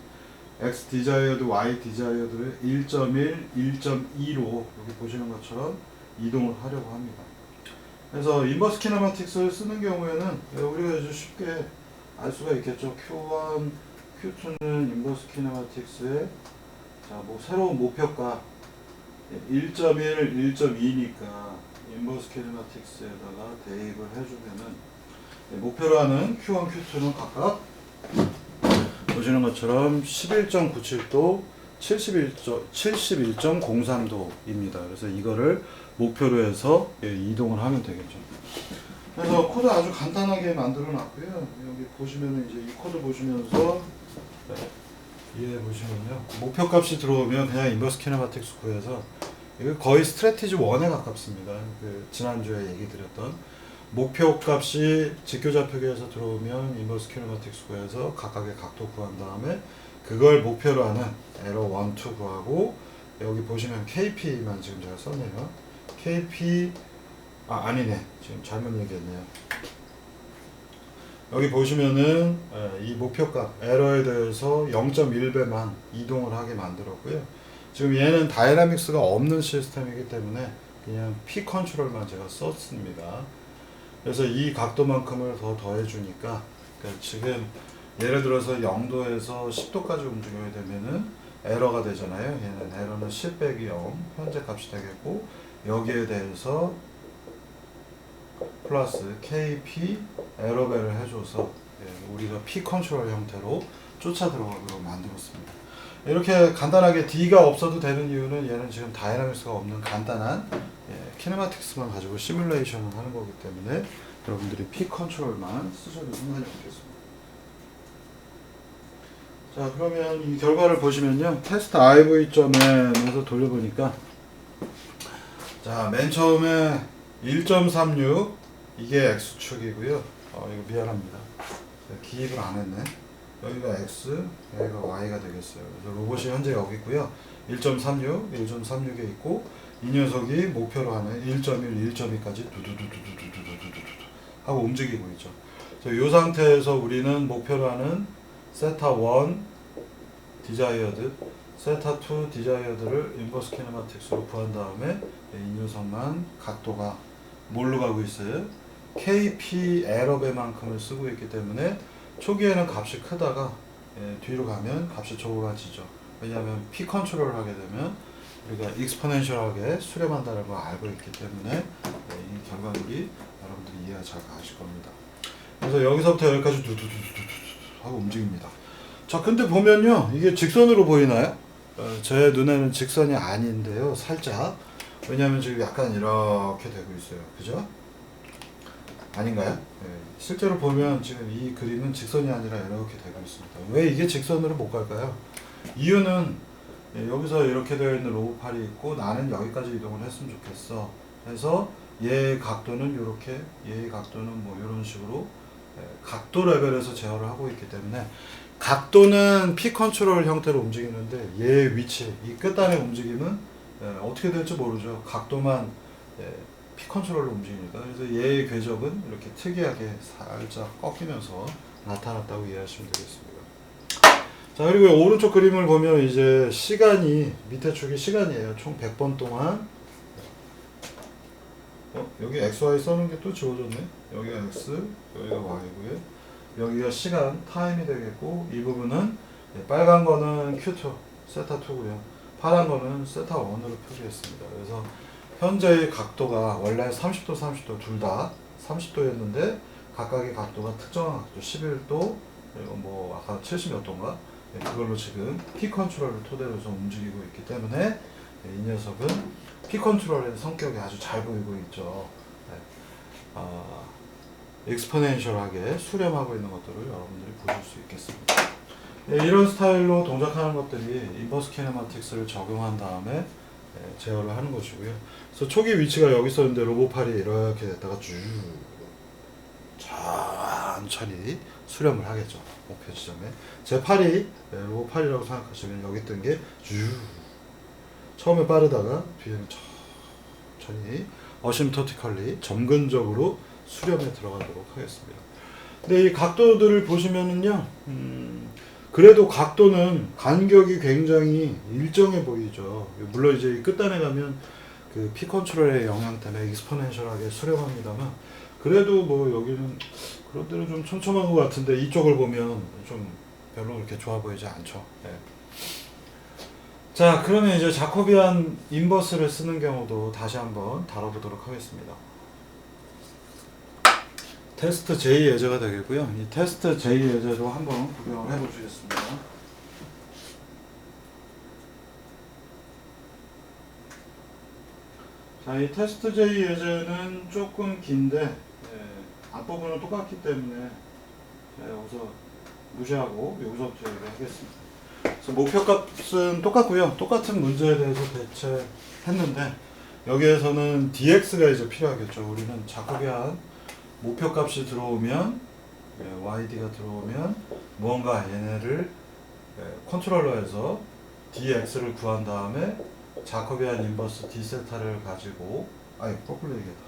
X 디자이어드, Y 디자이어드를 1.1, 1.2로 여기 보시는 것처럼 이동을 하려고 합니다. 그래서 인버스 키네마틱스를 쓰는 경우에는 우리가 아주 쉽게 알 수가 있겠죠. Q1, Q2는 인버스 키네마틱스의 뭐 새로운 목표가 1.1, 1.2니까 인버스 키네마틱스에다가 대입을 해주면은 목표로 하는 Q1, Q2는 각각 보시는 것처럼 11.97도, 71.03도입니다. 그래서 이거를 목표로 해서 이동을 하면 되겠죠. 그래서 코드 아주 간단하게 만들어 놨고요. 여기 보시면은 이제 이 코드 보시면서 이해 보시면요. 목표 값이 들어오면 그냥 인버스 키네마틱스 구해서 이거 거의 스트래티지 1에 가깝습니다. 그 지난주에 얘기 드렸던 목표 값이 직교좌표계에서 들어오면 인버스 키네마틱스 구해서 각각의 각도 구한 다음에 그걸 목표로 하는 에러 1, 2 구하고 여기 보시면 KP만 지금 제가 썼네요. KP 아니네. 지금 잘못 얘기했네요. 여기 보시면은 이 목표값 에러에 대해서 0.1배만 이동을 하게 만들었고요. 지금 얘는 다이나믹스가 없는 시스템이기 때문에 그냥 P 컨트롤만 제가 썼습니다. 그래서 이 각도만큼을 더 더해주니까 그러니까 지금 예를 들어서 0도에서 10도까지 움직여야 되면은 에러가 되잖아요. 얘는 에러는 10 빼기 0 현재 값이 되겠고 여기에 대해서 플러스 KP 에러벨을 해줘서 우리가 P 컨트롤 형태로 쫓아 들어가도록 만들었습니다. 이렇게 간단하게 D가 없어도 되는 이유는 얘는 지금 다이나믹스가 없는 간단한 키네마틱스만 가지고 시뮬레이션을 하는 거기 때문에 여러분들이 P 컨트롤만 쓰셔도 상관이 없겠습니다. 자, 그러면 이 결과를 보시면요. 테스트 IV.N에서 돌려보니까 자, 맨 처음에 1.36 이게 X축이고요. 이거 미안합니다. 기입을 안 했네. 여기가 X, 여기가 Y가 되겠어요. 그래서 로봇이 현재 여기 있고요. 1.36, 1.36에 있고 이 녀석이 목표로 하는 1.1, 1.2까지 두두두두두두두두두 하고 움직이고 있죠. 이 상태에서 우리는 목표로 하는 세타 1 디자이어드, 세타 2 디자이어드를 인버스 키네마틱스로 구한 다음에 이 녀석만 각도가 뭘로 가고 있어요? KP 에러배만큼을 쓰고 있기 때문에 초기에는 값이 크다가 뒤로 가면 값이 좁아지죠. 왜냐하면 P 컨트롤을 하게 되면 우리가 익스포넨셜하게 수렴한다는 걸 알고 있기 때문에 이 결과물이 여러분들이 이해가 잘 가실 겁니다. 그래서 여기서부터 여기까지 두두두두두두 하고 움직입니다. 자, 근데 보면요, 이게 직선으로 보이나요? 제 눈에는 직선이 아닌데요, 살짝. 왜냐하면 지금 약간 이렇게 되고 있어요, 그죠? 아닌가요? 네. 실제로 보면 지금 이 그림은 직선이 아니라 이렇게 되고 있습니다. 왜 이게 직선으로 못 갈까요? 이유는 여기서 이렇게 되어 있는 로봇팔이 있고 나는 여기까지 이동을 했으면 좋겠어. 그래서 얘의 각도는 이렇게, 얘의 각도는 뭐 이런 식으로 각도 레벨에서 제어를 하고 있기 때문에 각도는 P 컨트롤 형태로 움직이는데 얘의 위치, 이 끝단의 움직임은 어떻게 될지 모르죠. 각도만 P 컨트롤로 움직이니까. 그래서 얘의 궤적은 이렇게 특이하게 살짝 꺾이면서 나타났다고 이해하시면 되겠습니다. 자, 그리고 오른쪽 그림을 보면 이제 시간이, 밑에 축이 시간이에요. 총 100번 동안. 여기 XY 써는 게 또 지워졌네. 여기가 X, 여기가 Y고요. 여기가 시간, 타임이 되겠고, 이 부분은 빨간 거는 Q2, 세타 2고요. 파란 거는 세타 1으로 표기했습니다. 그래서 현재의 각도가 원래 30도, 30도 둘 다 30도였는데 각각의 각도가 특정한 각도 11도, 그리고 뭐 아까 70몇 도인가? 그걸로 지금 P 컨트롤을 토대로 해서 움직이고 있기 때문에 이 녀석은 P 컨트롤의 성격이 아주 잘 보이고 있죠. 익스포넨셜하게 수렴하고 있는 것들을 여러분들이 보실 수 있겠습니다. 이런 스타일로 동작하는 것들이 인버스 키네마틱스를 적용한 다음에 제어를 하는 것이고요. 그래서 초기 위치가 여기 있었는데 로봇팔이 이렇게 됐다가 쭉 천천히 수렴을 하겠죠. 목표 지점에. 제 팔이 로봇팔이라고 생각하시면 여기 뜬 게 쭉 처음에 빠르다가 뒤에는 천천히 어심토티컬리 점근적으로 수렴에 들어가도록 하겠습니다. 근데 이 각도들을 보시면은요, 그래도 각도는 간격이 굉장히 일정해 보이죠. 물론 이제 끝단에 가면 그 P 컨트롤의 영향 때문에 익스포넨셜하게 수렴합니다만, 그래도 뭐 여기는 그런 데는 좀 촘촘한 것 같은데 이쪽을 보면 좀 별로 그렇게 좋아 보이지 않죠. 네. 자, 그러면 이제 자코비안 인버스를 쓰는 경우도 다시 한번 다뤄보도록 하겠습니다. 테스트 J 예제가 되겠고요. 이 테스트 J 예제도 한번 구경을 해보시겠습니다. 자, 이 테스트 J 예제는 조금 긴데 앞부분은 똑같기 때문에 여기서 무시하고 여기서부터 얘기하겠습니다. 그래서 목표값은 똑같고요. 똑같은 문제에 대해서 대체했는데 여기에서는 dx가 이제 필요하겠죠. 우리는 자코비안 목표값이 들어오면 yd가 들어오면 무언가 얘네를 컨트롤러에서 dx를 구한 다음에 자코비안 인버스 d세타를 가지고 거꾸로 얘기했다.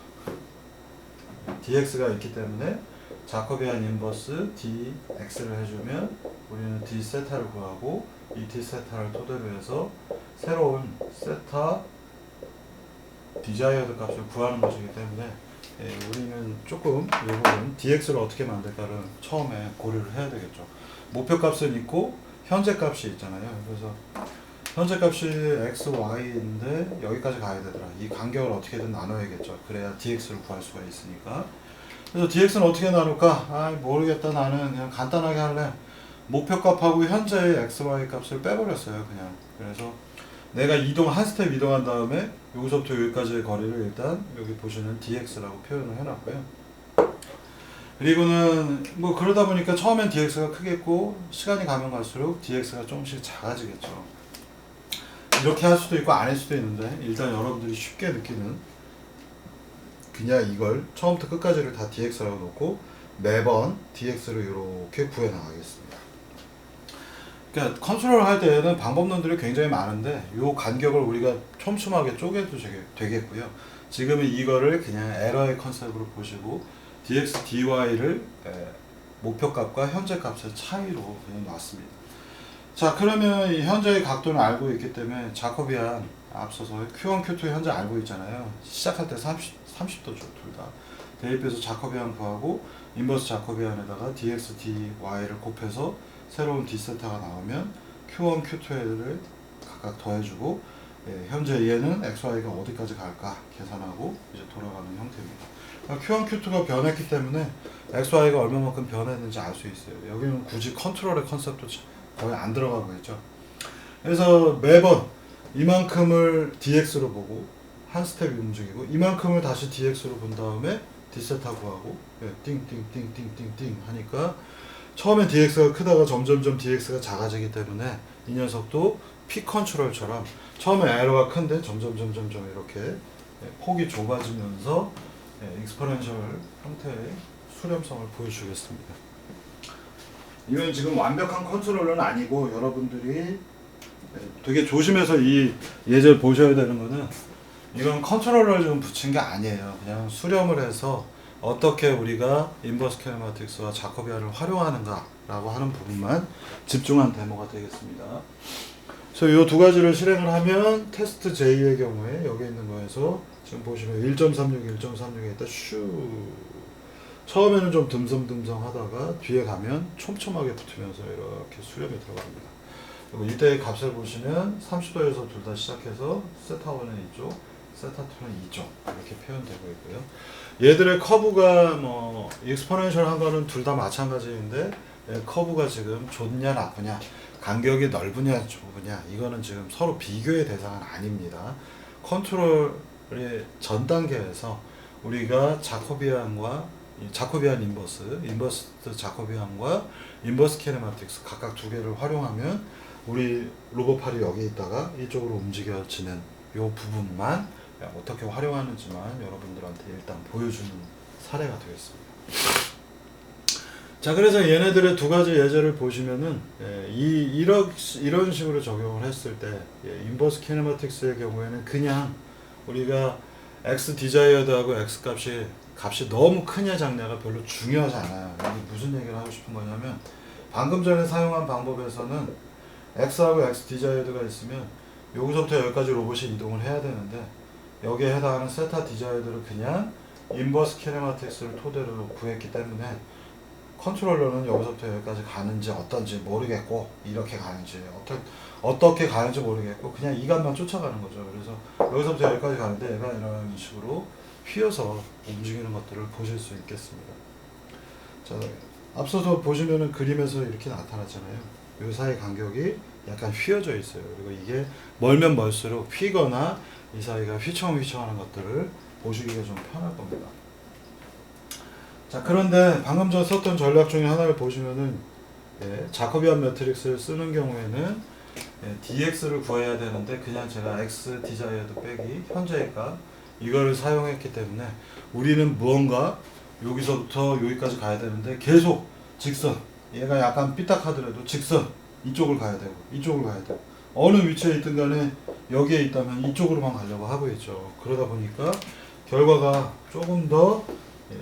dx가 있기 때문에 자코비안 인버스 dx를 해주면 우리는 d세타를 구하고 이 d세타를 토대로 해서 새로운 세타 디자이어드 값을 구하는 것이기 때문에 우리는 조금 이 부분 dx를 어떻게 만들까를 처음에 고려를 해야 되겠죠. 목표 값은 있고 현재 값이 있잖아요. 그래서 현재 값이 x, y인데 여기까지 가야 되더라. 이 간격을 어떻게든 나눠야겠죠. 그래야 dx를 구할 수가 있으니까. 그래서 dx는 어떻게 나눌까? 모르겠다. 나는 그냥 간단하게 할래. 목표 값하고 현재의 x, y 값을 빼버렸어요. 그냥. 그래서 내가 한 스텝 이동한 다음에 여기서부터 여기까지의 거리를 일단 여기 보시는 dx라고 표현을 해놨고요. 그리고는 뭐 그러다 보니까 처음엔 dx가 크겠고 시간이 가면 갈수록 dx가 조금씩 작아지겠죠. 이렇게 할 수도 있고 안 할 수도 있는데 일단 여러분들이 쉽게 느끼는 그냥 이걸 처음부터 끝까지를 다 dx라고 놓고 매번 dx를 이렇게 구해 나가겠습니다. 그러니까 컨트롤 할 때는 방법론들이 굉장히 많은데 이 간격을 우리가 촘촘하게 쪼개도 되겠고요. 지금은 이거를 그냥 에러의 컨셉으로 보시고 dx, dy를 목표값과 현재 값의 차이로 그냥 놨습니다. 자, 그러면 현재의 각도는 알고 있기 때문에 자코비안 앞서서 Q1, Q2 현재 알고 있잖아요. 시작할 때 30도죠, 둘 다. 대입해서 자코비안 구하고 인버스 자코비안에다가 dx, dy를 곱해서 새로운 d세타가 나오면 Q1, Q2를 각각 더해주고 현재 얘는 xy가 어디까지 갈까 계산하고 이제 돌아가는 형태입니다. 그러니까 Q1, Q2가 변했기 때문에 xy가 얼마만큼 변했는지 알 수 있어요. 여기는 굳이 컨트롤의 컨셉도 거의 안 들어가고 있죠. 그래서 매번 이만큼을 dx로 보고 한 스텝 움직이고 이만큼을 다시 dx로 본 다음에 d세타 구하고 띵띵띵띵띵띵 하니까 처음엔 dx가 크다가 점점점 dx가 작아지기 때문에 이 녀석도 P 컨트롤처럼 처음에 에러가 큰데 점점점 이렇게 폭이 좁아지면서 익스포넨셜 형태의 수렴성을 보여주겠습니다. 이건 지금 완벽한 컨트롤은 아니고 여러분들이 되게 조심해서 이 예제를 보셔야 되는 거는 이건 컨트롤러를 좀 붙인 게 아니에요. 그냥 수렴을 해서 어떻게 우리가 인버스 키네마틱스와 자코비안을 활용하는가 라고 하는 부분만 집중한 데모가 되겠습니다. 그래서 이 두 가지를 실행을 하면 테스트 J의 경우에 여기 있는 거에서 지금 보시면 1.36에 있다 처음에는 좀 듬성듬성 하다가 뒤에 가면 촘촘하게 붙으면서 이렇게 수렴이 들어갑니다. 그리고 이때의 값을 보시면 30도에서 둘 다 시작해서 세타1은 이쪽, 세타2는 이쪽 이렇게 표현되고 있고요. 얘들의 커브가 뭐 익스포넨셜 한 거는 둘 다 마찬가지인데 커브가 지금 좋냐 나쁘냐 간격이 넓으냐 좁으냐 이거는 지금 서로 비교의 대상은 아닙니다. 컨트롤의 전 단계에서 우리가 자코비안 인버스 자코비안과 인버스 키네마틱스 각각 두 개를 활용하면 우리 로봇팔이 여기 있다가 이쪽으로 움직여지는 이 부분만 어떻게 활용하는지만 여러분들한테 일단 보여주는 사례가 되겠습니다. 자, 그래서 얘네들의 두 가지 예제를 보시면은 이런 식으로 적용을 했을 때 인버스 키네마틱스의 경우에는 그냥 우리가 x 디자이어드하고 x 값이 너무 크냐 작냐가 별로 중요하지 않아요. 이게 무슨 얘기를 하고 싶은 거냐면 방금 전에 사용한 방법에서는 x하고 x 디자이어드가 있으면 여기서부터 여기까지 로봇이 이동을 해야 되는데 여기에 해당하는 세타 디자이어드를 그냥 인버스 키네마틱스를 토대로 구했기 때문에 컨트롤러는 여기서부터 여기까지 가는지 어떤지 모르겠고 이렇게 가는지 어떻게 가는지 모르겠고 그냥 이 값만 쫓아가는 거죠. 그래서 여기서부터 여기까지 가는데 얘가 이런 식으로 휘어서 움직이는 것들을 보실 수 있겠습니다. 자, 앞서서 보시면은 그림에서 이렇게 나타났잖아요. 이 사이 간격이 약간 휘어져 있어요. 그리고 이게 멀면 멀수록 휘거나 이 사이가 휘청휘청하는 것들을 보시기가 좀 편할 겁니다. 자, 그런데 방금 전 썼던 전략 중에 하나를 보시면은 자코비안 매트릭스를 쓰는 경우에는 dx를 구해야 되는데 그냥 제가 x 디자이어드 빼기 현재의 값 이거를 사용했기 때문에 우리는 무언가 여기서부터 여기까지 가야 되는데 계속 직선, 얘가 약간 삐딱하더라도 직선 이쪽을 가야 되고 이쪽을 가야 되고 어느 위치에 있든 간에 여기에 있다면 이쪽으로만 가려고 하고 있죠. 그러다 보니까 결과가 조금 더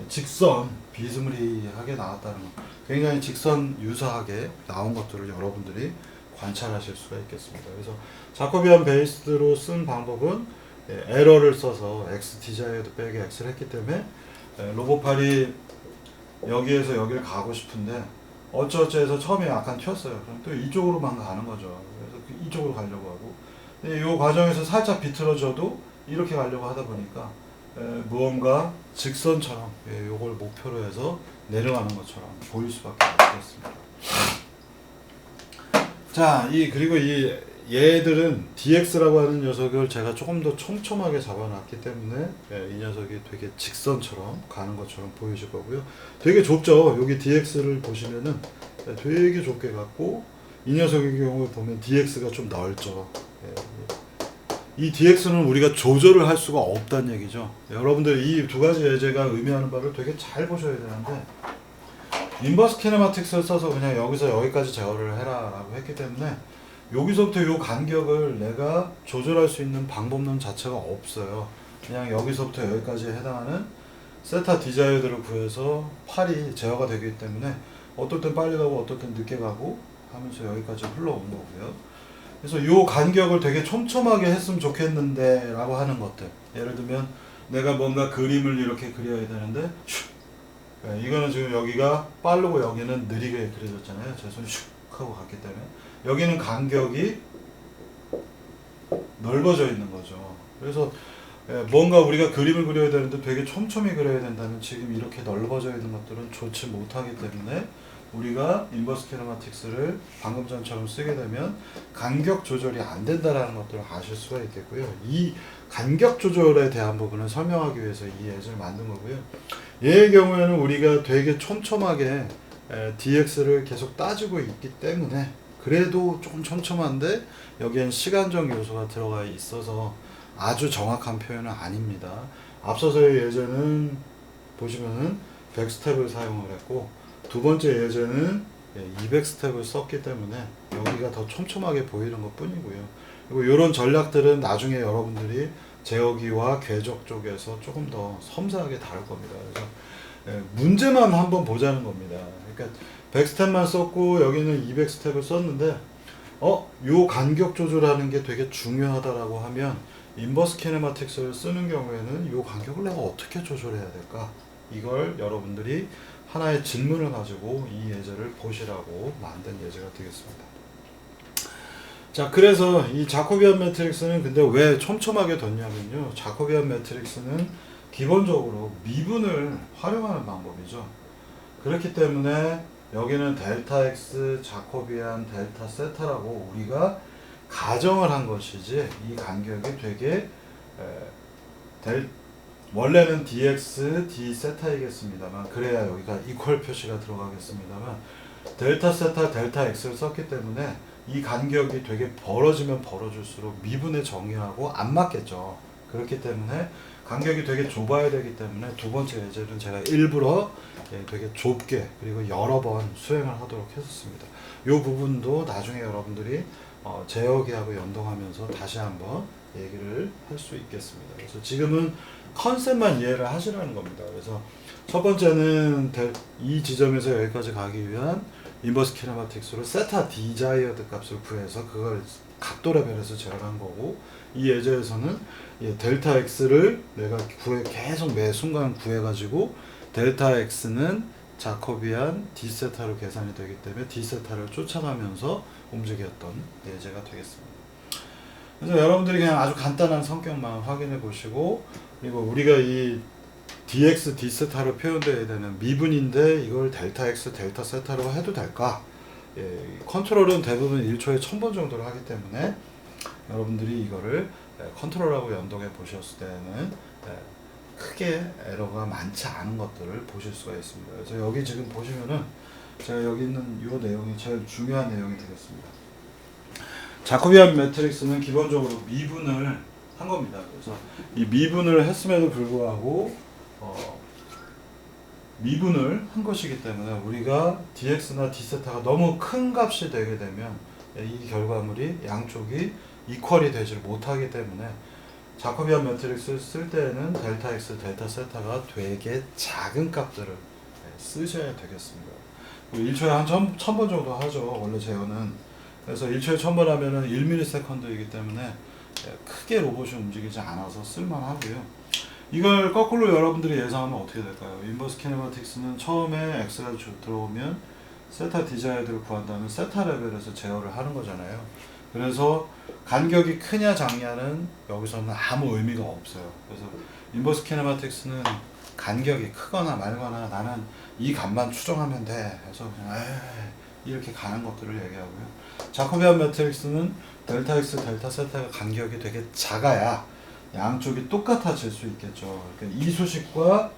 직선 비스무리하게 나왔다는 거, 굉장히 직선 유사하게 나온 것들을 여러분들이 관찰하실 수가 있겠습니다. 그래서 자코비안 베이스로 쓴 방법은 에러를 써서 x 디자이어드 빼기 x를 했기 때문에 로봇팔이 여기에서 여기를 가고 싶은데 어쩌어쩌해서 처음에 약간 튀었어요. 그럼 또 이쪽으로만 가는 거죠. 그래서 이쪽으로 가려고 하고 이 과정에서 살짝 비틀어져도 이렇게 가려고 하다 보니까 무언가 직선처럼 요걸 목표로 해서 내려가는 것처럼 보일 수밖에 없겠습니다. 자, 그리고 얘들은 dx라고 하는 녀석을 제가 조금 더 촘촘하게 잡아놨기 때문에 이 녀석이 되게 직선처럼 가는 것처럼 보이실 거고요. 되게 좁죠. 여기 dx를 보시면은 되게 좁게 갔고 이 녀석의 경우에 보면 dx가 좀 넓죠. 이 dx는 우리가 조절을 할 수가 없다는 얘기죠. 여러분들 이 두 가지 예제가 의미하는 바를 되게 잘 보셔야 되는데 인버스 키네마틱스를 써서 그냥 여기서 여기까지 제어를 해라 라고 했기 때문에 여기서부터 이 간격을 내가 조절할 수 있는 방법론 자체가 없어요. 그냥 여기서부터 여기까지 해당하는 세타 디자이어드를 구해서 팔이 제어가 되기 때문에 어떨 땐 빨리 가고 어떨 땐 늦게 가고 하면서 여기까지 흘러온 거고요. 그래서 이 간격을 되게 촘촘하게 했으면 좋겠는데 라고 하는 것들, 예를 들면 내가 뭔가 그림을 이렇게 그려야 되는데 이거는 지금 여기가 빠르고 여기는 느리게 그려졌잖아요. 제 손이 슉 하고 갔기 때문에 여기는 간격이 넓어져 있는 거죠. 그래서 뭔가 우리가 그림을 그려야 되는데 되게 촘촘히 그려야 된다면 지금 이렇게 넓어져 있는 것들은 좋지 못하기 때문에 우리가 인버스 키네마틱스를 방금 전처럼 쓰게 되면 간격 조절이 안 된다라는 것들을 아실 수가 있겠고요. 이 간격 조절에 대한 부분을 설명하기 위해서 이 예제를 만든 거고요. 얘의 경우에는 우리가 되게 촘촘하게 dx를 계속 따지고 있기 때문에 그래도 조금 촘촘한데 여기엔 시간적 요소가 들어가 있어서 아주 정확한 표현은 아닙니다. 앞서서의 예제는 보시면은 100스텝을 사용을 했고 두 번째 예제는 200스텝을 썼기 때문에 여기가 더 촘촘하게 보이는 것 뿐이고요. 그리고 이런 전략들은 나중에 여러분들이 제어기와 궤적 쪽에서 조금 더 섬세하게 다룰 겁니다. 그래서 문제만 한번 보자는 겁니다. 그러니까 100스텝만 썼고 여기는 200스텝을 썼는데 요 간격 조절하는 게 되게 중요하다라고 하면 인버스 키네마틱스를 쓰는 경우에는 요 간격을 내가 어떻게 조절해야 될까? 이걸 여러분들이 하나의 질문을 가지고 이 예제를 보시라고 만든 예제가 되겠습니다. 자, 그래서 이 자코비안 매트릭스는 근데 왜 촘촘하게 뒀냐면요. 자코비안 매트릭스는 기본적으로 미분을 활용하는 방법이죠. 그렇기 때문에 여기는 델타 x 자코비안 델타 세타라고 우리가 가정을 한 것이지 이 간격이 되게 원래는 dx d 세타이겠습니다만 그래야 여기가 이퀄 표시가 들어가겠습니다만 델타 세타 델타 x를 썼기 때문에 이 간격이 되게 벌어지면 벌어질수록 미분의 정의하고 안 맞겠죠. 그렇기 때문에 간격이 되게 좁아야 되기 때문에 두 번째 예제는 제가 일부러 되게 좁게 그리고 여러 번 수행을 하도록 했었습니다. 이 부분도 나중에 여러분들이 제어기하고 연동하면서 다시 한번 얘기를 할 수 있겠습니다. 그래서 지금은 컨셉만 이해를 하시라는 겁니다. 그래서 첫 번째는 이 지점에서 여기까지 가기 위한 인버스 키네마틱스로 세타 디자이어드 값을 구해서 그걸 각도 레벨에서 제어한 거고, 이 예제에서는 델타 x를 내가 계속 매 순간 구해가지고 델타 x는 자코비안 d 세타로 계산이 되기 때문에 d 세타를 쫓아가면서 움직였던 예제가 되겠습니다. 그래서 여러분들이 그냥 아주 간단한 성격만 확인해 보시고, 그리고 우리가 이 dx d 세타로 표현되어야 되는 미분인데 이걸 델타 x 델타 세타로 해도 될까? 컨트롤은 대부분 1초에 1000번 정도를 하기 때문에 여러분들이 이거를 컨트롤하고 연동해 보셨을 때는 크게 에러가 많지 않은 것들을 보실 수가 있습니다. 그래서 여기 지금 보시면은 제가 여기 있는 이 내용이 제일 중요한 내용이 되겠습니다. 자코비안 매트릭스는 기본적으로 미분을 한 겁니다. 그래서 이 미분을 했음에도 불구하고 미분을 한 것이기 때문에 우리가 dx나 d세타가 너무 큰 값이 되게 되면 이 결과물이 양쪽이 이퀄이 되지 못하기 때문에 자코비안 매트릭스를 쓸 때에는 델타 x, 델타 세타가 되게 작은 값들을 쓰셔야 되겠습니다. 1초에 한 1000번 정도 하죠. 원래 제어는. 그래서 1초에 1000번 하면은 1ms이기 때문에 크게 로봇이 움직이지 않아서 쓸만하고요. 이걸 거꾸로 여러분들이 예상하면 어떻게 될까요? 인버스 키네마틱스는 처음에 x가 들어오면 세타 디자이드를 구한다는 세타 레벨에서 제어를 하는 거잖아요. 그래서 간격이 크냐 작냐는 여기서는 아무 의미가 없어요. 그래서 인버스 키네마틱스는 간격이 크거나 말거나 나는 이 값만 추정하면 돼 해서 그냥 이렇게 가는 것들을 얘기하고요. 자코비안 매트릭스는 델타 x, 델타 세타가 간격이 되게 작아야 양쪽이 똑같아질 수 있겠죠. 그러니까 이 수식과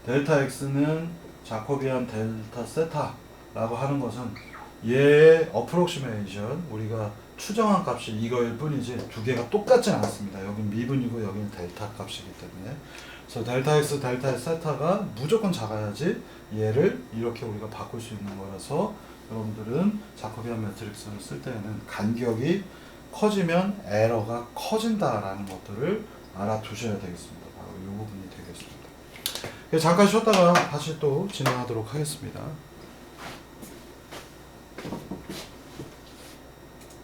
델타 x는 자코비안 델타 세타라고 하는 것은 얘의 어프록시메이션, 우리가 추정한 값이 이거일 뿐이지 두 개가 똑같진 않습니다. 여긴 미분이고 여기는 델타 값이기 때문에. 그래서 델타 x, 델타 세타가 무조건 작아야지 얘를 이렇게 우리가 바꿀 수 있는 거라서 여러분들은 자코비안 매트릭스를 쓸 때는 간격이 커지면 에러가 커진다라는 것들을 알아두셔야 되겠습니다. 바로 이 부분이 되겠습니다. 잠깐 쉬었다가 다시 또 진행하도록 하겠습니다.